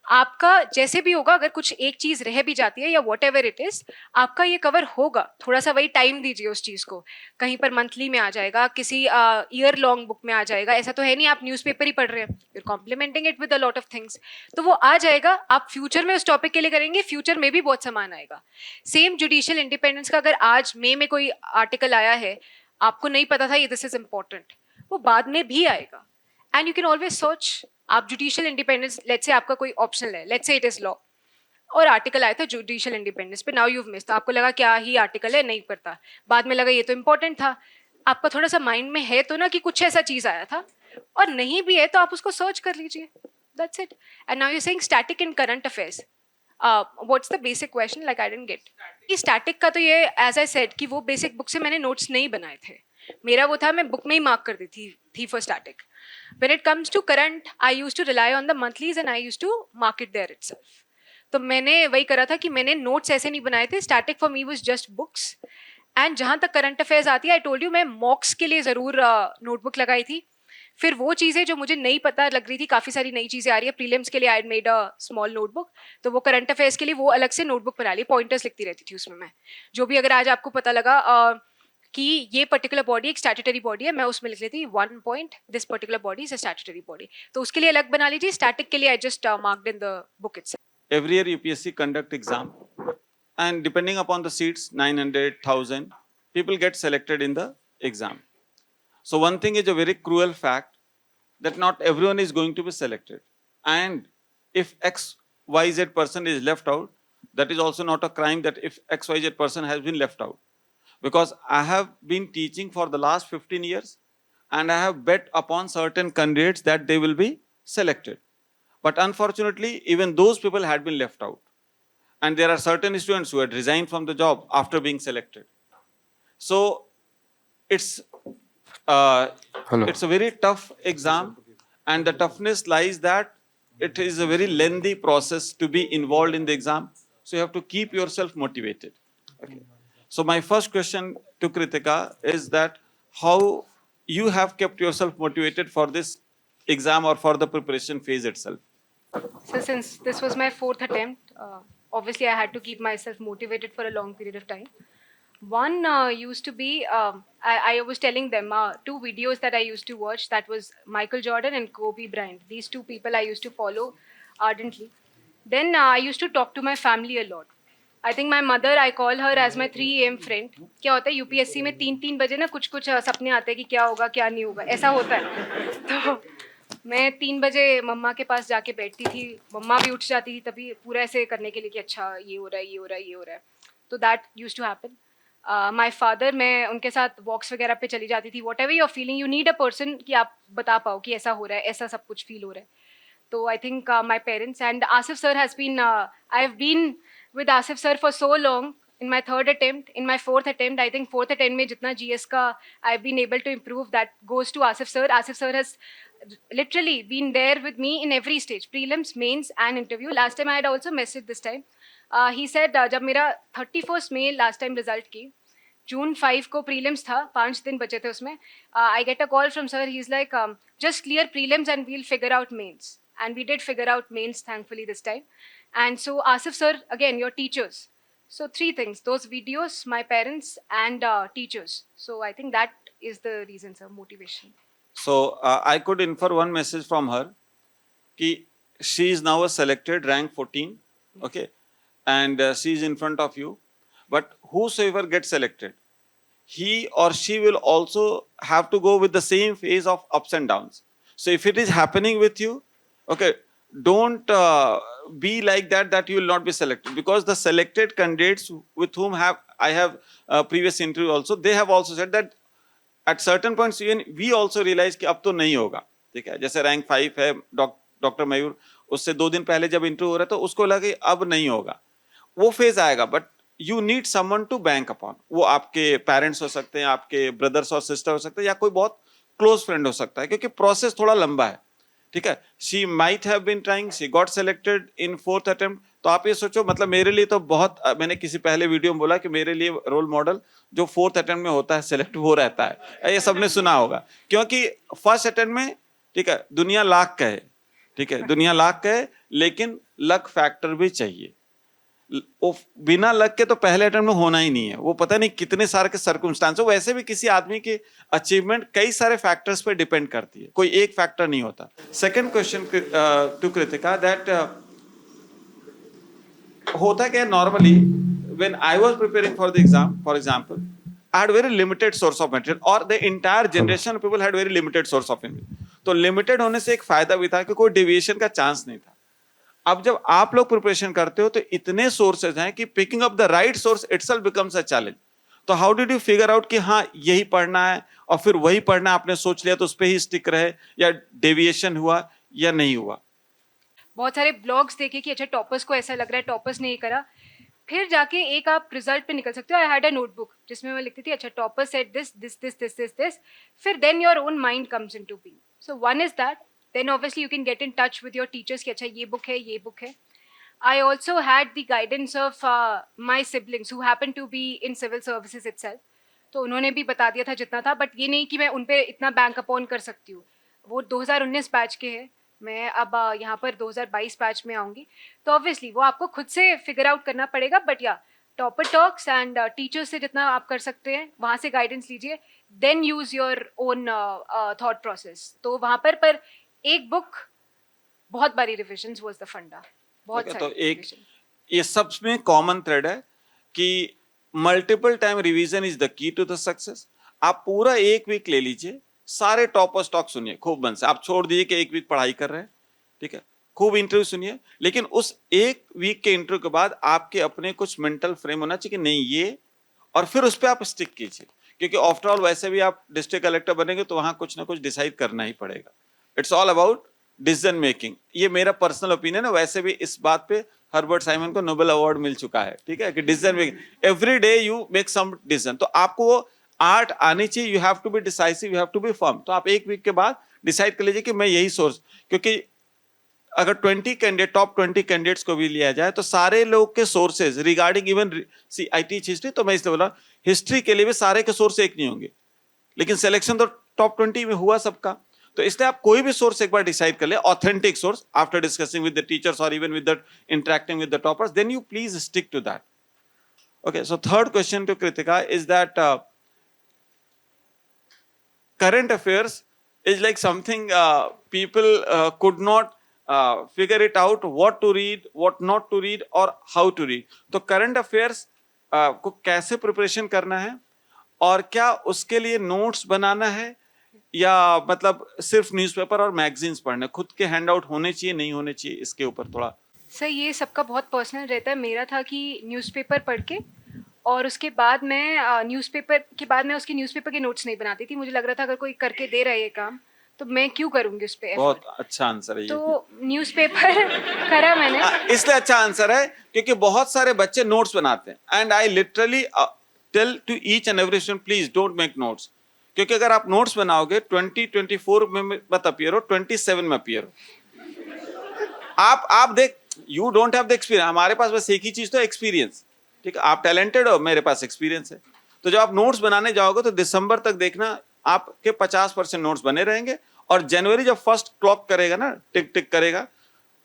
आपका जैसे भी होगा, अगर कुछ एक चीज रह भी जाती है या वॉट एवर इट इज, आपका ये कवर होगा. थोड़ा सा वही टाइम दीजिए उस चीज को. कहीं पर मंथली में आ जाएगा, किसी ईयर लॉन्ग बुक में आ जाएगा. ऐसा तो है नहीं आप न्यूज़पेपर ही पढ़ रहे हैं, you are complementing it with a lot of things. तो वो आ जाएगा, आप फ्यूचर में उस टॉपिक के लिए करेंगे, फ्यूचर में भी बहुत सामान आएगा. सेम जुडिशियल इंडिपेंडेंस का अगर आज मई में कोई आर्टिकल आया है, आपको नहीं पता था ये दिस इज इम्पोर्टेंट, वो बाद में भी आएगा. And you can always search. आप जुडिशियल इंडिपेंडेंस, लेट्स से आपका कोई ऑप्शनल है, let's say it is law, और आर्टिकल आया था जुडिशियल इंडिपेंडेंस पे, नाउ यू हैव मिस्ड. आपको लगा क्या ही आर्टिकल है, नहीं पता, बाद में लगा ये तो इंपॉर्टेंट था. आपका थोड़ा सा माइंड में है तो ना कि कुछ ऐसा चीज आया था, और नहीं भी है तो आप उसको सर्च कर लीजिए. That's it. And now you saying static in current affairs. What's the basic question, like I didn't get. ये स्टैटिक का तो ये एज आई सेड कि वो बेसिक बुक से मैंने नोट्स नहीं बनाए थे. मेरा वो था, मैं बुक में ही मार्क कर देती थी for static. When it comes to current, I used to rely on the monthlies and I used to mark it there itself. तो मैंने वही करा था कि मैंने नोट्स ऐसे नहीं बनाए थे. Static for me was just books. And जहाँ तक करंट अफेयर्स आती है, आई टोल्ड यू, मैं मॉक्स के लिए ज़रूर नोटबुक लगाई थी. फिर वो चीज़ें जो मुझे नहीं पता लग रही थी, काफ़ी सारी नई चीज़ें आ रही है, प्रीलिम्स के लिए I made a small notebook, तो वो करंट अफेयर्स के लिए वो अलग से नोटबुक बना ली, पॉइंटर्स लिखती रहती थी उसमें मैं. जो भी अगर आज आपको पता लगा कि ये पर्टिकुलर बॉडी एक स्टैट्यूटरी बॉडी है, मैं उसमें लिख लेती 1 point, this particular body is a statutory body. तो उसके लिए अलग बना लीजिए. स्टैटिक के लिए I just marked in the book itself. Every year UPSC conduct exam, and depending upon the seats, 900, 1000 people get selected in the exam. So one thing is a very cruel fact. that not everyone is going to be selected. And if XYZ person is left out, that is also not a crime that if XYZ person has been left out. Because I have been teaching for the last 15 years and I have bet upon certain candidates that they will be selected. But unfortunately, even those people had been left out. And there are certain students who had resigned from the job after being selected. So it's it's a very tough exam, and the toughness lies that it is a very lengthy process to be involved in the exam. So you have to keep yourself motivated. Okay. So my first question to Kritika is that how you have kept yourself motivated for this exam or for the preparation phase itself? So since this was my fourth attempt, obviously I had to keep myself motivated for a long period of time. One used to be, I was telling them, two videos that I used to watch, that was Michael Jordan and Kobe Bryant. These two people I used to follow ardently. Then I used to talk to my family a lot. I think my mother, I call her as my 3 AM friend. क्या होता है यूपीएससी में 3-3 बजे ना कुछ कुछ सपने आते हैं कि क्या होगा क्या नहीं होगा, ऐसा होता है. तो मैं 3 बजे मम्मा के पास जाके बैठती थी, मम्मा भी उठ जाती थी तभी पूरा ऐसे करने के लिए कि अच्छा ये हो रहा है ये हो रहा है ये हो रहा है. तो that use to happen. My father, मैं उनके साथ वॉक्स वगैरह पे चली जाती थी. Whatever your feeling, you need a person कि आप बता पाओ कि ऐसा हो रहा है, ऐसा सब कुछ फील हो रहा है. तो I think my parents and Asif sir has been, I have been with Asif sir for so long. In my third attempt, in my fourth attempt, I think fourth attempt में जितना GS का I've been able to improve, that goes to Asif sir. Asif sir has literally been there with me in every stage, prelims, mains and interview. Last time I had also messaged this time. He said जब मेरा 31st May last time result की, June 5 को prelims था, 5 दिन बचे थे उसमें. I get a call from sir. He's like, just clear prelims and we'll figure out mains. And we did figure out mains, thankfully, this time. And so, Asif sir, again, your teachers. So, 3 things: those videos, my parents, and teachers. So, I think that is the reason, sir, motivation. So, I could infer one message from her, कि she is now a selected, rank 14, okay, and she is in front of you. But whosoever gets selected, he or she will also have to go with the same phase of ups and downs. So, if it is happening with you, okay, don't be like that you will not be selected, because the selected candidates with whom I have previous interview also, they have also said that at certain points even we also realize कि अब तो नहीं होगा. ठीक है, जैसे रैंक 5 है डॉक्टर मयूर, उससे 2 दिन पहले जब इंटरव्यू हो रहा था उसको लगा कि अब नहीं होगा, वो फेज आएगा. But you need someone to bank upon. वो आपके पेरेंट्स हो सकते हैं, आपके ब्रदर्स और सिस्टर हो सकते हैं, या कोई बहुत क्लोज फ्रेंड हो सकता है, क्योंकि प्रोसेस थोड़ा लंबा है. ठीक है, she might have been trying, she got selected in 4th attempt. तो आप ये सोचो, मतलब मेरे लिए तो बहुत, मैंने किसी पहले वीडियो में बोला कि मेरे लिए रोल मॉडल जो 4th अटेम्प्ट में होता है सेलेक्ट, वो रहता है. ये सबने सुना होगा, क्योंकि फर्स्ट अटेम्प्ट में, ठीक है, दुनिया लाख कहे, ठीक है, दुनिया लाख कहे, लेकिन लक फैक्टर भी चाहिए. वो बिना लक के तो पहले अटेम्प्ट में होना ही नहीं है. वो पता नहीं कितने सारे के सर्कमस्टांस, वैसे भी किसी आदमी की अचीवमेंट कई सारे फैक्टर्स पे डिपेंड करती है, कोई एक फैक्टर नहीं होता. Second question to Kritika, that होता क्या normally when I was preparing for the exam, for example, I had very limited source of material, or the entire generation of people had very limited source of material. तो लिमिटेड होने से एक फायदा भी था कि कोई डेविएशन का चांस नहीं था. अब जब आप लोग प्रिपरेशन करते हो तो इतने सोर्सेज हैं कि picking up the right source itself becomes a challenge. तो how did you figure out कि हाँ यही पढ़ना है और फिर वही पढ़ना है, आपने सोच लिया तो उस पर ही स्टिक रहे, या डेविएशन हुआ या नहीं हुआ? बहुत सारे ब्लॉग्स देखे कि अच्छा टॉपर्स को ऐसा लग रहा है, टॉपर्स नहीं करा, फिर जाके एक आप रिजल्ट पे निकल सकते हो. आई हैड अ नोटबुक जिसमें मैं लिखती थी अच्छा topper said this this this this this this, फिर then your own mind comes into being. So one is that. Then obviously you can get in touch with your teachers कि अच्छा ये book है, ये book है. I also had the guidance of my siblings who happen to be in civil services itself. तो उन्होंने भी बता दिया था जितना था, बट ये नहीं कि मैं उन पे इतना बैंक अपॉन कर सकती हूँ. वो 2019 बैच के हैं, मैं अब यहाँ पर 2022 बैच में आऊँगी. तो ऑब्वियसली वो आपको खुद से फिगर आउट करना पड़ेगा. बट या टॉपर टॉक्स एंड टीचर्स से जितना आप कर सकते हैं वहाँ से गाइडेंस लीजिए. Then use your own thought process. तो वहाँ पर एक बुक, बहुत बारी रिविजन्स वाज द फंडा. बहुत सारे. तो एक ये सब में कॉमन थ्रेड है कि multiple time revision is the key to the success. आप पूरा 1 वीक ले लीजिए, सारे टॉपर स्टॉक सुनिए खूब मन से। आप छोड़ दीजिए कि एक वीक पढ़ाई कर रहे हैं, ठीक है, खूब इंटरव्यू सुनिए, लेकिन उस एक वीक के इंटरव्यू के बाद आपके अपने कुछ मेंटल फ्रेम होना चाहिए कि नहीं ये, और फिर उस पर आप स्टिक कीजिए, क्योंकि आफ्टर ऑल वैसे भी आप डिस्ट्रिक्ट कलेक्टर बनेंगे तो वहां कुछ ना कुछ डिसाइड करना ही पड़ेगा। It's all about decision making. ये मेरा पर्सनल ओपिनियन है, वैसे भी इस बात पे हर्बर्ट साइमन को नोबेल अवार्ड मिल चुका है, ठीक है, कि decision making every day you make some decision. तो आपको वो आर्ट आनी चाहिए, you have to be decisive, you have to be firm. तो आप एक वीक के बाद डिसाइड कर लीजिए कि मैं यही सोर्स, क्योंकि अगर 20 कैंडिडेट, टॉप 20 कैंडिडेट्स को भी लिया जाए तो सारे लोग के sources regarding even see I teach history, तो मैं इसलिए बोला हिस्ट्री के लिए भी सारे के सोर्स एक नहीं होंगे, लेकिन सिलेक्शन तो टॉप 20 में हुआ सबका। तो इसलिए आप कोई भी सोर्स एक बार डिसाइड कर ले, authentic source, after discussing with the teachers और even with the interacting with the toppers, then you please stick to that. Okay, so third question to Kritika is that current affairs is like something people could not figure it out what to read, what not to read or how to read. तो current affairs को कैसे प्रिपरेशन करना है, और क्या उसके लिए नोट्स बनाना है, या मतलब सिर्फ न्यूज़पेपर और मैगजीन्स पढ़ने, खुद के हैंड आउट होने चाहिए नहीं होने चाहिए, इसके ऊपर थोड़ा। सर ये सबका बहुत पर्सनल रहता है। मेरा था कि न्यूज़पेपर पढ़ के, और उसके बाद मैं न्यूज़पेपर के बाद मैं उसके न्यूज़पेपर के नोट्स नहीं बनाती थी। मुझे लग रहा था अगर कोई करके दे रहा है ये काम तो मैं क्यों करूँगी उस पर। बहुत अच्छा आंसर है ये। तो न्यूज़पेपर करा मैंने। इसलिए अच्छा आंसर है क्योंकि बहुत सारे बच्चे नोट्स बनाते हैं, and I literally tell to each and every student please don't make notes, क्योंकि अगर आप नोट्स बनाओगे 2024 में मत अपीयर हो, 27 में अपीयर हो। आप देख, you don't have the experience, हमारे पास बस एक ही चीज तो एक्सपीरियंस, ठीक है, आप टैलेंटेड हो, मेरे पास एक्सपीरियंस है। तो जब आप नोट्स बनाने जाओगे तो दिसंबर तक देखना आपके 50% नोट्स बने रहेंगे, और जनवरी जब फर्स्ट क्लॉक करेगा ना, टिक टिक करेगा,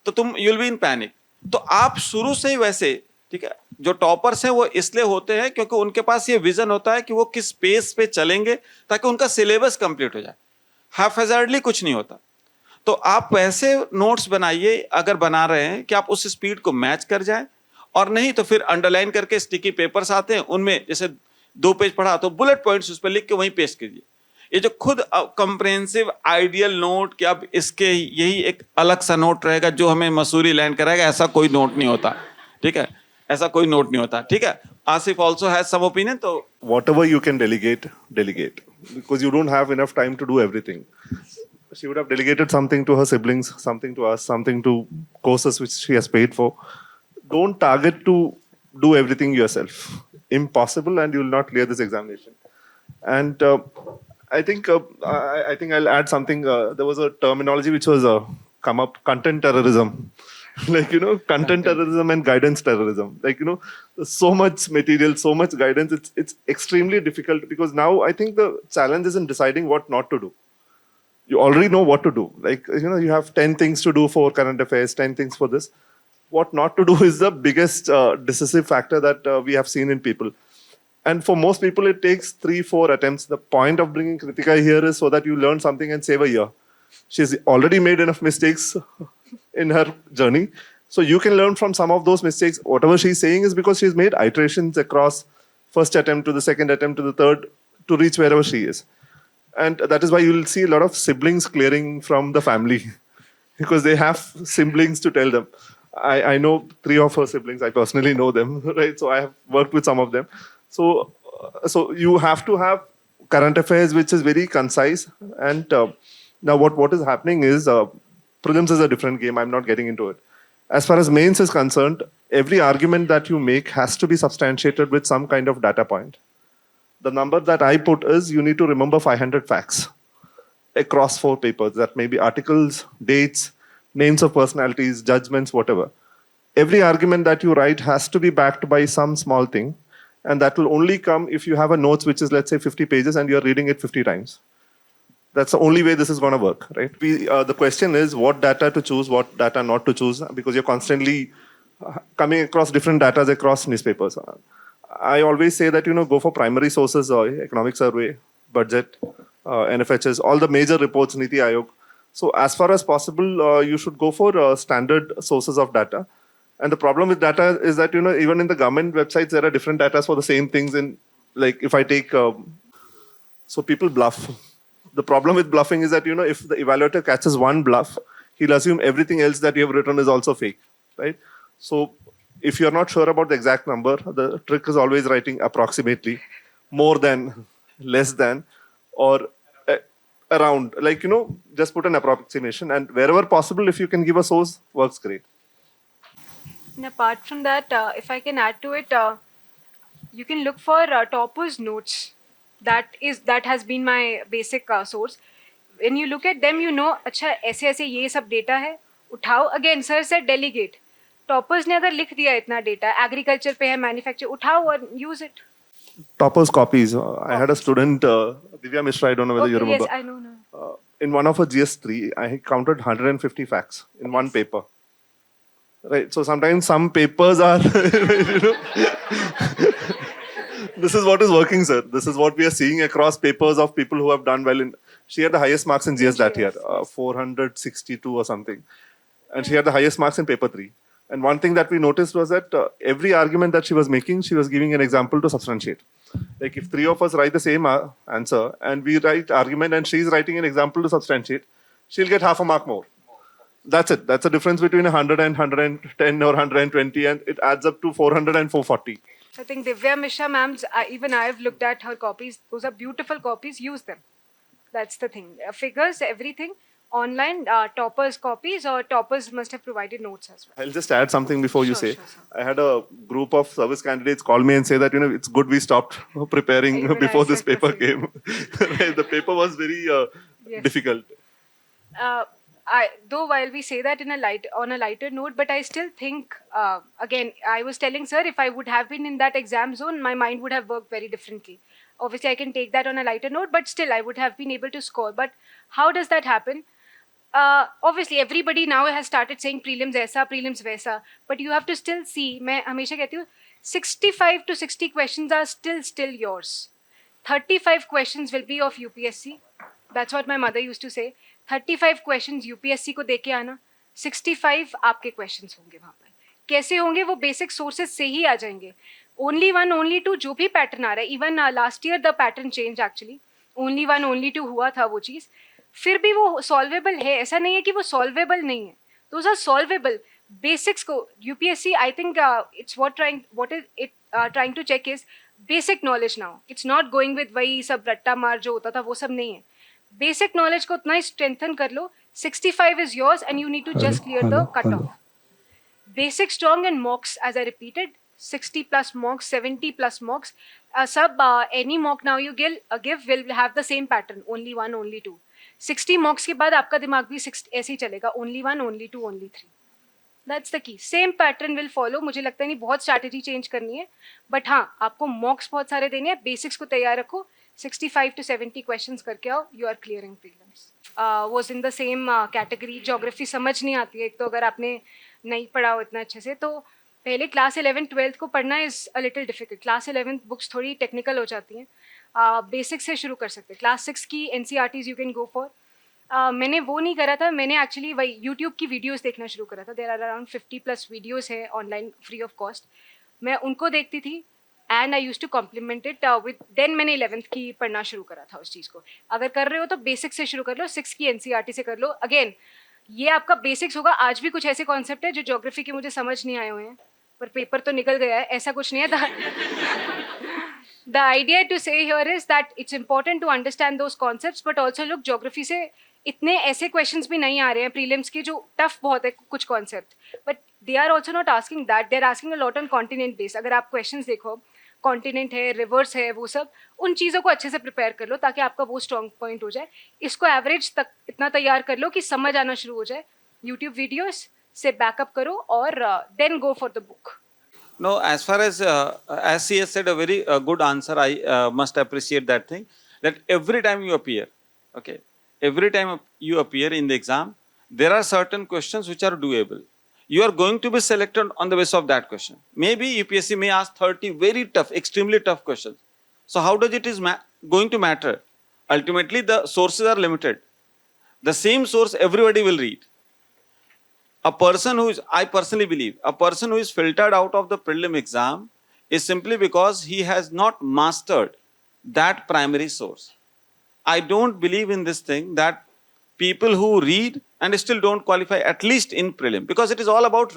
तो तुम यूल बी इन पैनिक। तो आप शुरू से ही वैसे, ठीक है, जो टॉपर्स हैं वो इसलिए होते हैं क्योंकि उनके पास ये विजन होता है कि वो किस पेस पे चलेंगे ताकि उनका सिलेबस कंप्लीट हो जाए, हैफेजर्डली कुछ नहीं होता। तो आप वैसे नोट्स बनाइए अगर बना रहे हैं कि आप उस स्पीड को मैच कर जाए, और नहीं तो फिर अंडरलाइन करके स्टिकी पेपर्स आते हैं, उनमें जैसे 2 पेज पढ़ा तो बुलेट पॉइंट्स उस पर लिख के वहीं पेस्ट कीजिए। ये जो खुद कंप्रेहेंसिव आइडियल नोट कि अब इसके यही एक अलग सा नोट रहेगा जो हमें मसूरी लैंड कराएगा, ऐसा कोई नोट नहीं होता, ठीक है, ऐसा कोई नोट नहीं होता, ठीक है। Asif also has some opinion. तो whatever you can delegate, because you don't have enough time to do everything. She would have delegated something to her siblings, something to us, something to courses which she has paid for. Don't target to do everything yourself. Impossible, and you will not clear this examination. And I think I'll add something. There was a terminology which was come up: content terrorism. Like, content terrorism and guidance terrorism. Like, there's so much material, so much guidance. It's extremely difficult, because now I think the challenge is in deciding what not to do. You already know what to do. Like, you have 10 things to do for current affairs, 10 things for this. What not to do is the biggest decisive factor that we have seen in people. And for most people, it takes 3-4 attempts. The point of bringing Kritika here is so that you learn something and save a year. She's already made enough mistakes in her journey. So you can learn from some of those mistakes. Whatever she's saying is because she's made iterations across first attempt to the second attempt to the third to reach wherever she is. And that is why you'll see a lot of siblings clearing from the family because they have siblings to tell them. I know 3 of her siblings. I personally know them, right? So I have worked with some of them. So you have to have current affairs which is very concise. And now what is happening is prelims is a different game. I'm not getting into it. As far as mains is concerned, every argument that you make has to be substantiated with some kind of data point. The number that I put is you need to remember 500 facts across 4 papers. That may be articles, dates, names of personalities, judgments, whatever. Every argument that you write has to be backed by some small thing. And that will only come if you have a notes which is, let's say, 50 pages and you're reading it 50 times. That's the only way this is going to work, right? The question is what data to choose, what data not to choose, because you're constantly coming across different data across newspapers. I always say that, go for primary sources, economic survey, budget, NFHS, all the major reports, Niti Aayog. So as far as possible, you should go for standard sources of data. And the problem with data is that, even in the government websites, there are different data for the same things. In, like, if I take, so people bluff. The problem with bluffing is that, if the evaluator catches one bluff, he'll assume everything else that you have written is also fake, right? So if you're not sure about the exact number, the trick is always writing approximately, more than, less than, or around. Like, just put an approximation, and wherever possible, if you can give a source, works great. And apart from that, if I can add to it, you can look for toppers notes. That has been my basic source. When you look at them, अच्छा ऐसे ऐसे ये सब डेटा है, उठाओ. Again sir said delegate. Toppers ने अगर लिख दिया इतना डेटा, एग्रीकल्चर पे है, मैन्युफैक्चर, उठाओ और use it. Toppers copies. I had a student, Divya Mishra, I don't know whether you remember. Yes, I know now. In one of her GS3, I counted 150 facts in one paper. Right. So sometimes some papers are, this is what is working, sir. This is what we are seeing across papers of people who have done well in. She had the highest marks in GS that year, 462 or something. And she had the highest marks in paper 3. And one thing that we noticed was that every argument that she was making, she was giving an example to substantiate. Like if 3 of us write the same answer and we write argument and she's writing an example to substantiate, she'll get half a mark more. That's it. That's the difference between 100 and 110 or 120, and it adds up to 400 and 440. I think Divya Mishra ma'am's, even I've looked at her copies. Those are beautiful copies. Use them. That's the thing. Figures, everything. Online, toppers copies or toppers must have provided notes as well. I'll just add something before you Sure, say. sure, sir. I had a group of service candidates call me and say that, it's good we stopped preparing Even before I this said the paper same. came. Right, the paper was very Yes. difficult. Though while we say that on a lighter note, but I still think, again, I was telling sir, if I would have been in that exam zone, my mind would have worked very differently. Obviously, I can take that on a lighter note, but still, I would have been able to score. But how does that happen? Obviously, everybody now has started saying prelims ऐसा, prelims वैसा, but you have to still see. मैं हमेशा कहती हूँ, 65 to 60 questions are still yours. 35 questions will be of UPSC. That's what my mother used to say. 35 questions UPSC को देके आना, 65 आपके questions होंगे वहाँ पर. कैसे होंगे वो basic sources से ही आ जाएंगे. Only 1, only 2 जो भी pattern आ रहा है, even last year the pattern changed actually. Only 1, only 2 हुआ था वो चीज़. फिर भी वो सॉल्वेबल है, ऐसा नहीं है कि वो सॉल्वेबल नहीं है. Those are solvable. बेसिक्स को UPSC, I think it's what is it trying to check is basic knowledge now. It's not going with वही सब रट्टा मार जो होता था, वो सब नहीं है. बेसिक नॉलेज को उतना ही स्ट्रेंथन कर लो. 65 is yours and you need to just clear the cut off. Basic, strong and mocks, as I repeated, 60 plus mocks, 70 plus mocks. Any mock now you give will have the same pattern, only 1, only 2. 60 mocks के बाद आपका दिमाग भी ऐसे ही चलेगा, only 1, only 2, only 3. That's the key. Same pattern will follow. मुझे लगता नहीं बहुत strategy change करनी है, but हाँ आपको mocks बहुत सारे देने हैं. Basics को तैयार रखो. 65 to 70 questions करके आओ. You are clearing prelims. Was in the same category. Geography समझ नहीं आती है. एक तो अगर आपने नहीं पढ़ा हो इतना अच्छे से, तो पहले क्लास 11 12 को पढ़ना is a little difficult. Class 11 books थोड़ी टेक्निकल हो जाती हैं. बेसिक से शुरू कर सकते हैं. क्लास 6 की NCERTs you can go for. मैंने वो नहीं करा था. मैंने एक्चुअली वही यूट्यूब की वीडियोस देखना शुरू करा था. देयर आर अराउंड 50+ वीडियोस है ऑनलाइन फ्री ऑफ कॉस्ट. मैं उनको देखती थी and I use to complement it with. Then मैंने 11th की पढ़ना शुरू करा था उस चीज़ को. अगर कर रहे हो तो बेसिक से शुरू कर लो. 6 की NCERT से कर लो. अगेन ये आपका बेसिक्स होगा. आज भी कुछ ऐसे कॉन्सेप्ट है जो ज्योग्राफी के मुझे समझ नहीं आए हुए हैं, पर पेपर तो निकल गया है. ऐसा कुछ नहीं है. The idea to say here is that it's important to understand those concepts, but also look, geography से इतने ऐसे questions भी नहीं आ रहे हैं prelims के जो tough बहुत है कुछ concept. But they are also not asking that. They are asking a lot on continent based. अगर आप questions देखो, कॉन्टिनेंट है, रिवर्स है, वो सब उन चीज़ों को अच्छे से प्रिपेयर कर लो ताकि आपका वो स्ट्रॉन्ग पॉइंट हो जाए. इसको एवरेज तक इतना तैयार कर लो कि समझ आना शुरू हो जाए. यूट्यूब वीडियोस से बैकअप करो और then go for the book. No, as far as she has said a very good answer, I must appreciate that thing, that every time you appear, okay, every time you appear in the exam, there are certain questions which are doable. You are going to be selected on the basis of that question. Maybe UPSC may ask 30 very tough, extremely tough questions. So how does it is going to matter? Ultimately, the sources are limited. The same source everybody will read. A person who is, I personally believe, a person who is filtered out of the prelim exam is simply because he has not mastered that primary source. I don't believe in this thing that people who read and still don't qualify at least in prelim, because it is all about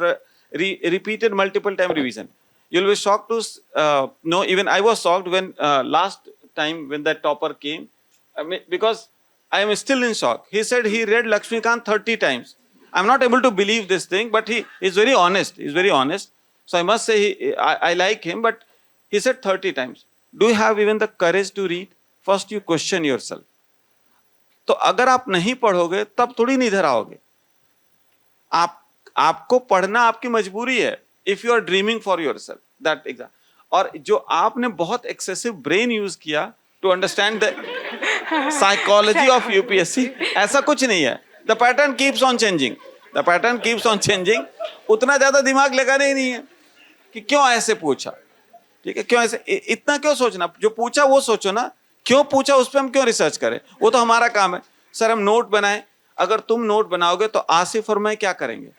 repeated multiple time revision. You'll be shocked to know, even I was shocked when last time when that topper came, I mean, because I am still in shock. He said he read Lakshmikant 30 times. I'm not able to believe this thing, but he is very honest. He's very honest. So I must say, I like him, but he said 30 times. Do you have even the courage to read? First you question yourself. तो अगर आप नहीं पढ़ोगे तब थोड़ी नहीं इधर आओगे. आपको पढ़ना आपकी मजबूरी है. If you are dreaming for yourself that exam. और जो आपने बहुत एक्सेसिव ब्रेन यूज किया to understand the psychology of UPSC, ऐसा कुछ नहीं है. The pattern keeps on changing. The pattern keeps on changing. उतना ज्यादा दिमाग लगाना ही नहीं है कि क्यों ऐसे पूछा. ठीक है, क्यों ऐसे, इतना क्यों सोचना. जो पूछा वो सोचो ना, क्यों पूछा उस पर हम क्यों रिसर्च करें. वो तो हमारा काम है. सर हम नोट बनाए. अगर तुम नोट बनाओगे तो आसिफ और मैं क्या करेंगे.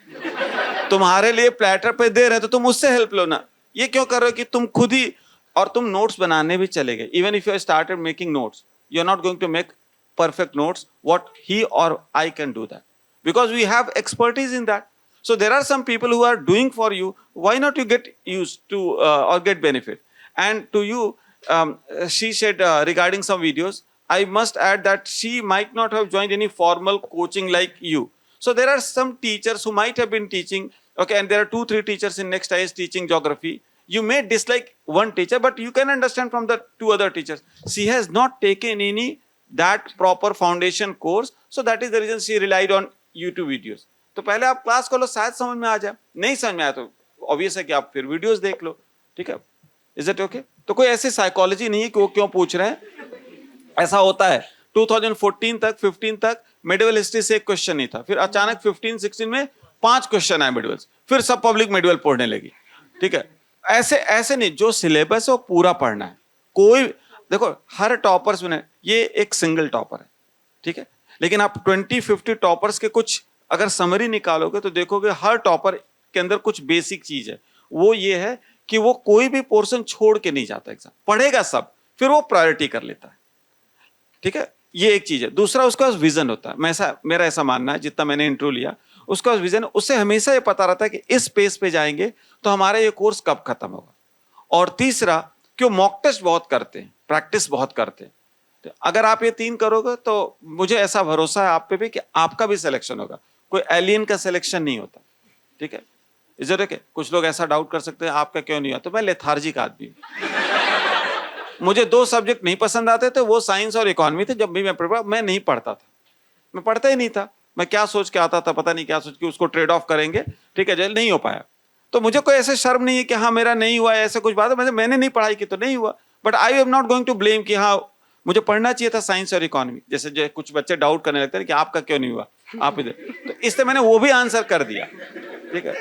तुम्हारे लिए प्लेटर पे दे रहे हैं तो तुम उससे हेल्प लो ना. ये क्यों कर रहे हो कि तुम खुद ही. और तुम नोट्स बनाने भी चले गए. Even if you started making notes, you are not going to make perfect notes what he or I can do that, because we have expertise in that. So there are some people who are doing for you. Why not you get used to or get benefit. And to you, she said regarding some videos, I must add that she might not have joined any formal coaching like you. So there are some teachers who might have been teaching, okay, and there are 2-3 teachers in next IS teaching geography. You may dislike one teacher, but you can understand from the 2 other teachers. She has not taken any that proper foundation course, so that is the reason she relied on YouTube videos. तो पहले आप क्लास को लो, शायद समझ में आ जाए. नहीं समझ में आया तो ऑब्वियस है कि आप फिर वीडियोस देख लो. ठीक है, इज इट ओके. तो कोई ऐसी साइकोलॉजी नहीं है कि वो क्यों पूछ रहे हैं. ऐसा होता है. 2014 तक 15 तक मेडिवल हिस्ट्री से एक क्वेश्चन नहीं था. फिर अचानक 15-16 में 5 क्वेश्चन आए मेडिवल्स. फिर सब पब्लिक मेडिवल पढ़ने लगी. ठीक है, ऐसे ऐसे नहीं. जो सिलेबस है वो पूरा पढ़ना है. कोई देखो हर टॉपर्स में, ये एक सिंगल टॉपर है. ठीक है, लेकिन आप 20-50 टॉपर्स के कुछ अगर समरी निकालोगे तो देखोगे हर टॉपर के अंदर कुछ बेसिक चीज है. वो ये है कि वो कोई भी पोर्शन छोड़ के नहीं जाता एग्जाम. पढ़ेगा सब, फिर वो प्रायोरिटी कर लेता है. ठीक है, ये एक चीज है. दूसरा उसका विजन होता है. मेरा ऐसा मानना है, जितना मैंने इंटरव्यू लिया उसका विजन, उससे हमेशा ये पता रहता है कि इस पेस पे जाएंगे तो हमारा ये कोर्स कब खत्म होगा. और तीसरा कि वो मॉक टेस्ट बहुत करते हैं, प्रैक्टिस बहुत करते हैं. तो अगर आप ये 3 करोगे तो मुझे ऐसा भरोसा है आप पे भी कि आपका भी सिलेक्शन होगा. कोई एलियन का सिलेक्शन नहीं होता. ठीक है, इज इट ओके. कुछ लोग ऐसा डाउट कर सकते हैं आपका क्यों नहीं हुआ. तो मैं लेथार्जिक आदमी हूं. मुझे 2 सब्जेक्ट नहीं पसंद आते थे, वो साइंस और इकोनॉमी थे. जब भी मैं नहीं पढ़ता था, मैं पढ़ता ही नहीं था. मैं क्या सोच के आता था, पता नहीं क्या सोच के उसको ट्रेड ऑफ करेंगे. ठीक है, जेल नहीं हो पाया. तो मुझे कोई ऐसे शर्म नहीं है कि हाँ मेरा नहीं हुआ, ऐसे कुछ बात है. मैंने नहीं पढ़ाई की तो नहीं हुआ. But I am not going to blame कि हाँ मुझे पढ़ना चाहिए था साइंस और इकोनॉमी. जैसे जो कुछ बच्चे डाउट करने लगते हैं कि आपका क्यों नहीं हुआ, आप इधर. तो इसलिए मैंने वो भी आंसर कर दिया. ठीक है,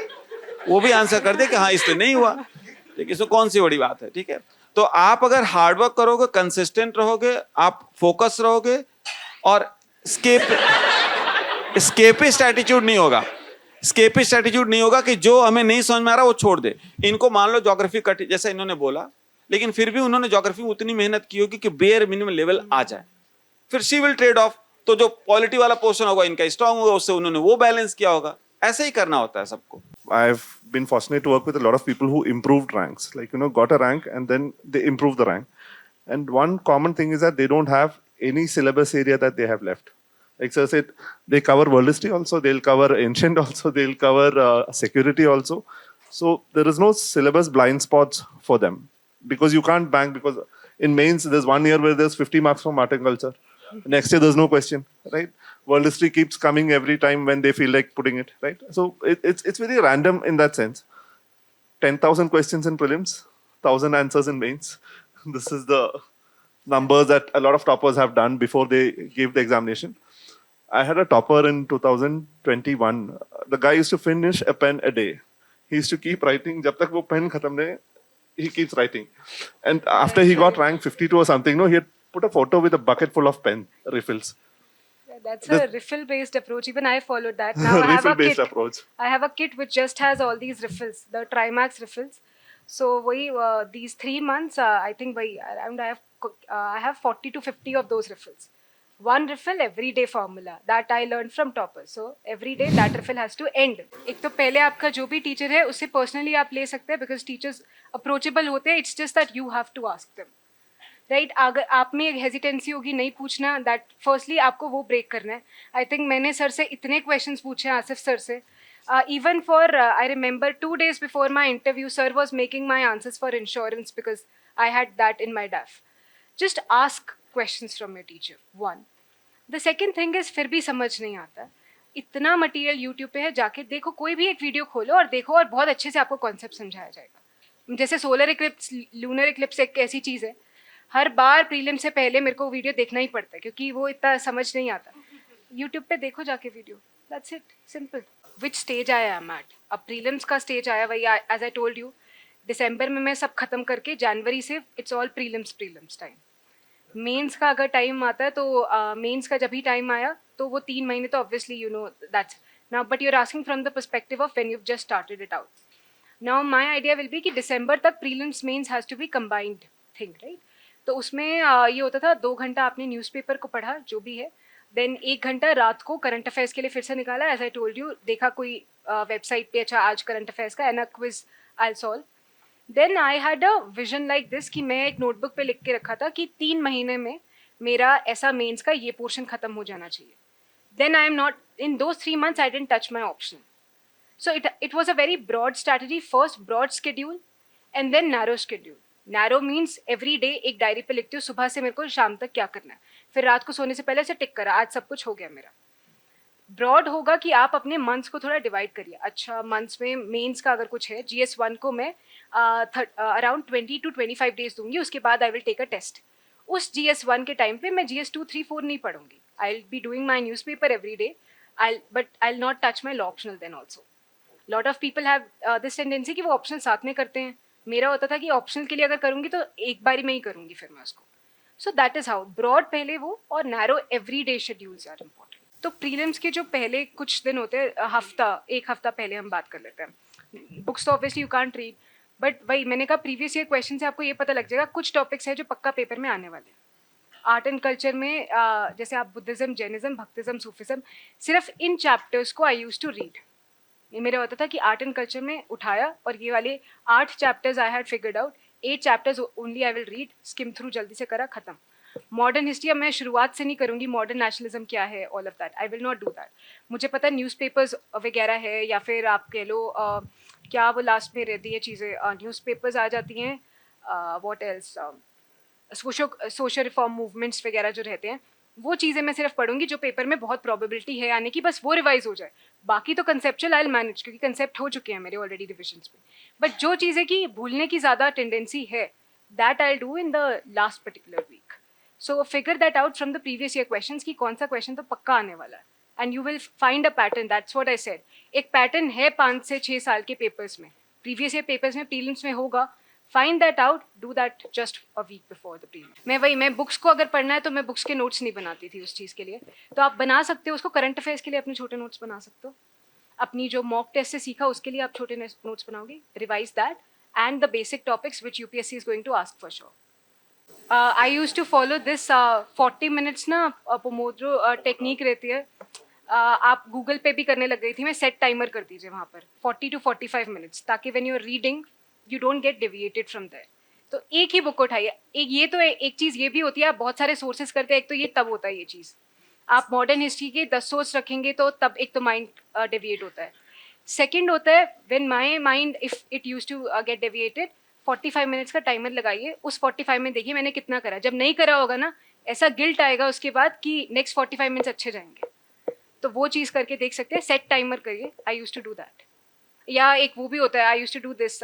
वो भी आंसर कर दिया कि हाँ इसलिए नहीं हुआ. ठीक है, इसमें कौन सी बड़ी बात है. ठीक है, तो आप अगर हार्डवर्क करोगे, कंसिस्टेंट रहोगे, आप फोकस रहोगे और स्केपिस्ट एटीट्यूड नहीं होगा. स्केपिस्ट एटीट्यूड नहीं होगा कि जो हमें नहीं समझ में आ रहा वो छोड़ दे. इनको मान लो ज्योग्राफी कट, जैसा इन्होंने बोला, लेकिन फिर भी उन्होंने ज्योग्राफी में उतनी मेहनत की होगी कि बेयर मिनिमम लेवल आ जाए. फिर शी विल ट्रेड ऑफ. तो जो पॉलिटी वाला पोर्शन होगा इनका स्ट्रांग होगा, उससे उन्होंने वो बैलेंस किया होगा. ऐसे ही करना होता है सबको. I've been fortunate to work with a lot of people who improved ranks, like, got a rank and then they improved the rank. And one common thing is that they don't have any syllabus area that they have left. Like sir said, they cover world history also, they'll cover ancient also, they'll cover security also. So there is no syllabus blind spots for them, because you can't bank, because in mains there's 1 year where there's 50 marks from art and culture. Next year there's no question, right? World history keeps coming every time when they feel like putting it, right? So it's very random in that sense. 10,000 questions in prelims, 1,000 answers in mains. This is the numbers that a lot of toppers have done before they gave the examination. I had a topper in 2021. The guy used to finish a pen a day. He used to keep writing. Jab tak wo pen khatam nahi, he keeps writing. And after he got rank 52 or something, he had put a photo with a bucket full of pen refills. That's a riffle-based approach. Even I followed that. Now I have a Riffle-based kit. approach. I have a kit which just has all these riffles, the Trimax riffles. So these 3 months, I think around I have 40 to 50 of those riffles. one refill every day formula that I learned from toppers. So every day that refill has to end. एक तो पहले आपका जो भी टीचर है उससे पर्सनली आप ले सकते हैं बिकॉज टीचर्स अप्रोचेबल होते हैं. It's just that you have to ask them, right. अगर आप में एक हेजिटेंसी होगी नहीं पूछना, दैट फर्स्टली आपको वो ब्रेक करना है. आई थिंक मैंने सर से इतने क्वेश्चंस पूछे हैं, आसिफ सर से. Even for I remember 2 days before my interview, sir was making my answers for insurance because I had that in my DAF. Just ask questions from your teacher. One. The second thing is फिर भी समझ नहीं आता. इतना मटेरियल यूट्यूब पे है, जाके देखो, कोई भी एक वीडियो खोलो और देखो और बहुत अच्छे से आपको कॉन्सेप्ट समझाया जाएगा. जैसे सोलर इक्लिप्स, लूनर इक्लिप्स एक ऐसी चीज़ है, हर बार प्रीलिम से पहले मेरे को वीडियो देखना ही पड़ता है क्योंकि वो इतना समझ नहीं आता. यूट्यूब पे देखो जाके video, that's it, simple. Which stage I am at. अब प्रीलिम्स का स्टेज आया, वही एज आई टोल्ड यू, दिसंबर में मैं सब खत्म करके जनवरी से it's all prelims time. Mains का अगर टाइम आता है तो मेंस का जब भी टाइम आया तो वो 3 महीने तो obviously you know that's now, but you are asking from the perspective of when you just started it out. Now my idea will be कि दिसंबर तक prelims mains has to be combined thing, right. तो उसमें ये होता था 2 घंटा आपने न्यूज़पेपर को पढ़ा जो भी है, देन 1 घंटा रात को करंट अफेयर्स के लिए फिर से निकाला, एज आई टोल्ड यू, देखा कोई वेबसाइट पे अच्छा आज करंट अफेयर्स का and a quiz I solve. Then I had a vision like this कि मैं एक नोटबुक पे लिख के रखा था कि 3 महीने में मेरा ऐसा मेंस का ये पोर्शन खत्म हो जाना चाहिए. Then I am not in those 3 months I didn't touch my option. So it was a very broad strategy. First broad schedule and then narrow schedule. Narrow means every day एक डायरी पे लिखती हूँ सुबह से मेरे को शाम तक क्या करना है, फिर रात को सोने से पहले से टिक करा आज सब कुछ हो गया मेरा. ब्रॉड होगा कि आप अपने मंथ्स को थोड़ा डिवाइड करिए. अच्छा मंथ्स में मेंस का अगर कुछ है, GS1 को मैं अराउंड 20 to 25 days दूंगी, उसके बाद I will take a test. उस GS1 के टाइम पे मैं GS2, 3, 4 नहीं पढ़ूंगी. I will be doing my newspaper every day, but I will not touch my law optional then also. Lot of people have this tendency कि वो ऑप्शनल साथ में करते हैं. मेरा होता था कि ऑप्शनल के लिए अगर करूँगी तो एक बारी में ही करूँगी फिर मैं उसको. So that is how broad पहले वो और narrow every day schedules are important. तो प्रीलिम्स के जो पहले कुछ दिन होते हैं, एक हफ्ता पहले हम बात कर लेते हैं. बुक्स तो obviously you can't read, but वही मैंने कहा प्रीवियस ईयर क्वेश्चन से आपको ये पता लग जाएगा कुछ टॉपिक्स है जो पक्का पेपर में आने वाले हैं. आर्ट एंड कल्चर में जैसे आप बुद्धिज्म, जैनिज्म, भक्तिज्म, सूफिज्म, सिर्फ इन चैप्टर्स को आई यूज टू रीड. ये मेरा होता था कि आर्ट एंड कल्चर में उठाया और ये वाले 8 chapters I had figured out, 8 chapters only I will read, skim through जल्दी से करा, खत्म. मॉडर्न हिस्ट्री अब मैं शुरुआत से नहीं करूँगी, मॉडर्न नेशनलिज्म क्या है, all of that I will not do that. मुझे पता है न्यूज़पेपर्स वगैरह है, या फिर आप कह लो क्या वो लास्ट में रहती है चीज़ें, न्यूज़पेपर्स आ जाती हैं, what else, social reform movements वगैरह जो रहते हैं, वो चीज़ें मैं सिर्फ पढ़ूंगी जो पेपर में बहुत प्रोबेबिलिटी है आने की, बस वो रिवाइज हो जाए. बाकी तो कंसेप्चुअल आई विल मैनेज क्योंकि कंसेप्ट हो चुके हैं मेरे ऑलरेडी रिविजन्स में. बट जो चीज़ें की भूलने की ज़्यादा टेंडेंसी है, that I will do in the last particular week. So figure that out from the previous year questions कि कौन सा क्वेश्चन तो पक्का आने वाला है, and you will find a pattern. That's what I said. एक पैटर्न है 5 से 6 साल के पेपर्स में, प्रीवियस ईयर पेपर्स में, प्रीलिम्स में होगा. Find that out, do that just a week before the prelim. मैं बुक्स को अगर पढ़ना है तो मैं बुक्स के नोट्स नहीं बनाती थी उस चीज़ के लिए. तो आप बना सकते हो उसको, करंट अफेयर्स के लिए अपने छोटे नोट्स बना सकते हो. अपनी जो मॉक टेस्ट से सीखा उसके लिए आप छोटे नोट्स बनाओगे, revise that and the basic topics which UPSC is going to ask for sure. I use to follow this 40 minutes ना पोमोड्रो टेक्निक रहती है. आप गूगल पे भी करने लग गई थी मैं. सेट टाइमर कर दीजिए वहाँ पर 40 to 45 मिनट्स, ताकि when you are reading you don't get deviated from there. तो एक ही बुक उठाइए. एक चीज़ ये भी होती है, आप बहुत सारे सोर्सेज करते हैं, एक तो ये तब होता है ये चीज़. आप मॉडर्न हिस्ट्री के 10 सोर्स रखेंगे तो तब एक तो माइंड डेविएट होता है. सेकंड होता है when my mind if it use to get deviated, 45 minutes का टाइमर लगाइए, उस 45 में देखिए मैंने कितना करा. जब नहीं करा होगा ना, ऐसा गिल्ट आएगा उसके बाद कि नेक्स्ट 45 मिनट्स अच्छे जाएंगे. तो वो चीज़ करके देख सकते हैं. सेट टाइमर करिए. I use to do that. या एक वो भी होता है, I use to do this,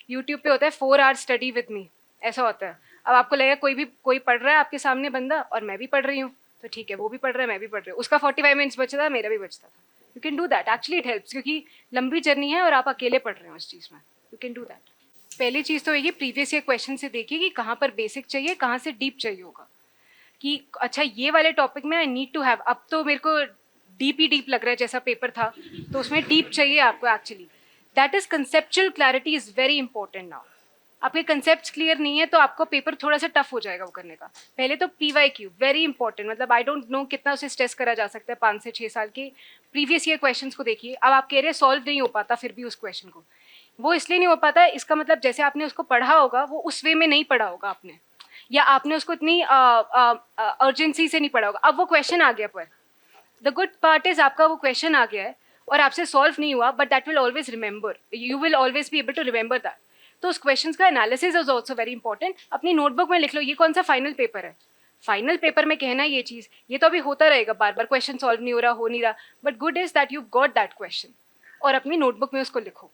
YouTube पे होता है 4 hours स्टडी विद मी. ऐसा होता है. अब आपको लगेगा कोई पढ़ रहा है आपके सामने बंदा और मैं भी पढ़ रही हूँ, तो ठीक है, वो भी पढ़ रहा है मैं भी पढ़ रही हूँ, उसका 45 मिनट्स बचता था, मेरा भी बचता था. You can do that. Actually it helps क्योंकि लंबी जर्नी है और आप अकेले पढ़ रहे हो उस चीज़ में. You can do that. पहली चीज़ तो ये प्रीवियस ईयर क्वेश्चन से देखिए कि कहाँ पर बेसिक चाहिए, कहाँ से डीप चाहिए होगा. कि अच्छा ये वाले टॉपिक में आई नीड टू हैव, अब तो मेरे को डीप लग रहा है जैसा पेपर था, तो उसमें डीप चाहिए आपको. Actually that is conceptual clarity is very important now. आपके कंसेप्ट क्लियर नहीं है तो आपको पेपर थोड़ा सा टफ हो जाएगा वो करने का। पहले तो PYQ वेरी इंपॉर्टेंट, मतलब आई डोंट नो कितना उसे स्ट्रेस करा जा सकता है 5 से 6 साल के प्रीवियस ईयर क्वेश्चंस को देखिए। अब आप कह रहे हैं सॉल्व नहीं हो पाता फिर भी उस क्वेश्चन को, वो इसलिए नहीं हो पाता, इसका मतलब जैसे आपने उसको पढ़ा होगा वो उस वे में नहीं पढ़ा होगा आपने, या आपने उसको इतनी अर्जेंसी से नहीं पढ़ा होगा। अब वो क्वेश्चन आ गया, पर द गुड पार्ट इज आपका वो क्वेश्चन आ गया है और आपसे सॉल्व नहीं हुआ, but that will always remember, you will always be able to remember that. तो उस क्वेश्चन का analysis is also very important. अपनी नोटबुक में लिख लो ये कौन सा फाइनल पेपर है, फाइनल पेपर में कहना ये चीज़, ये तो अभी होता रहेगा, बार बार क्वेश्चन सॉल्व नहीं हो रहा, हो नहीं रहा, but good is that you got that question और अपनी नोटबुक में उसको लिखो।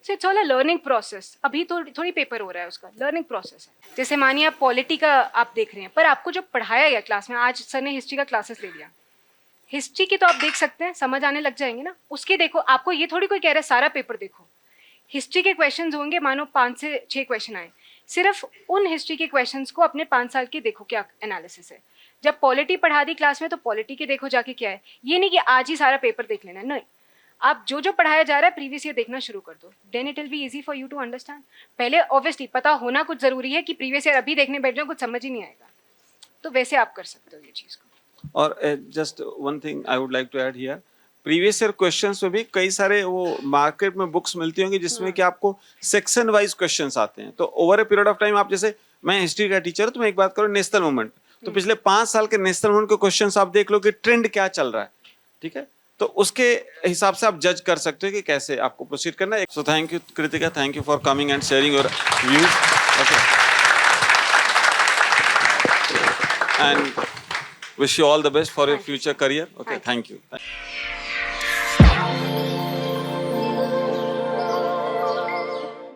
So it's all a learning process. अभी तो थोड़ी पेपर हो रहा है, उसका लर्निंग प्रोसेस है। जैसे मानिए आप पॉलिटी का आप देख रहे हैं, पर आपको जो पढ़ाया गया क्लास में, आज सर ने हिस्ट्री का क्लासेस ले लिया, हिस्ट्री की तो आप देख सकते हैं, समझ आने लग जाएंगे ना। उसके देखो, आपको ये थोड़ी कोई कह रहा है सारा पेपर देखो, हिस्ट्री के क्वेश्चंस होंगे, मानो 5 से 6 क्वेश्चन आए, सिर्फ उन हिस्ट्री के क्वेश्चंस को अपने 5 साल के देखो क्या एनालिसिस है। जब पॉलिटी पढ़ा दी क्लास में तो पॉलिटी के देखो जाके क्या है, ये नहीं कि आज ही सारा पेपर देख लेना, नहीं, आप जो जो पढ़ाया जा रहा है प्रीवियस ईयर देखना शुरू कर दो, then it will be easy for you to understand. पहले ऑब्वियसली पता होना कुछ जरूरी है कि प्रीवियस ईयर अभी देखने बैठ जाओ कुछ समझ ही नहीं आएगा, तो वैसे आप कर सकते हो ये चीज़ को। और just one thing I would like to add here, previous year questions में भी कई सारे वो मार्केट में बुक्स मिलती होंगी जिसमें कि आपको सेक्शन वाइज क्वेश्चंस आते हैं। तो over a period of time आप, जैसे मैं हिस्ट्री का टीचर हूं तो मैं एक बात करूं, नेशनल मूवमेंट, तो पिछले 5 साल के नेशनल मूवमेंट के क्वेश्चंस आप देख लो कि ट्रेंड क्या चल रहा है, ठीक है, तो उसके हिसाब से आप जज कर सकते हो कि कैसे आपको प्रोसीड करना है। So thank you Kritika, thank you for coming and sharing your views. Okay, and wish you all the best for your future career. Okay, thank you.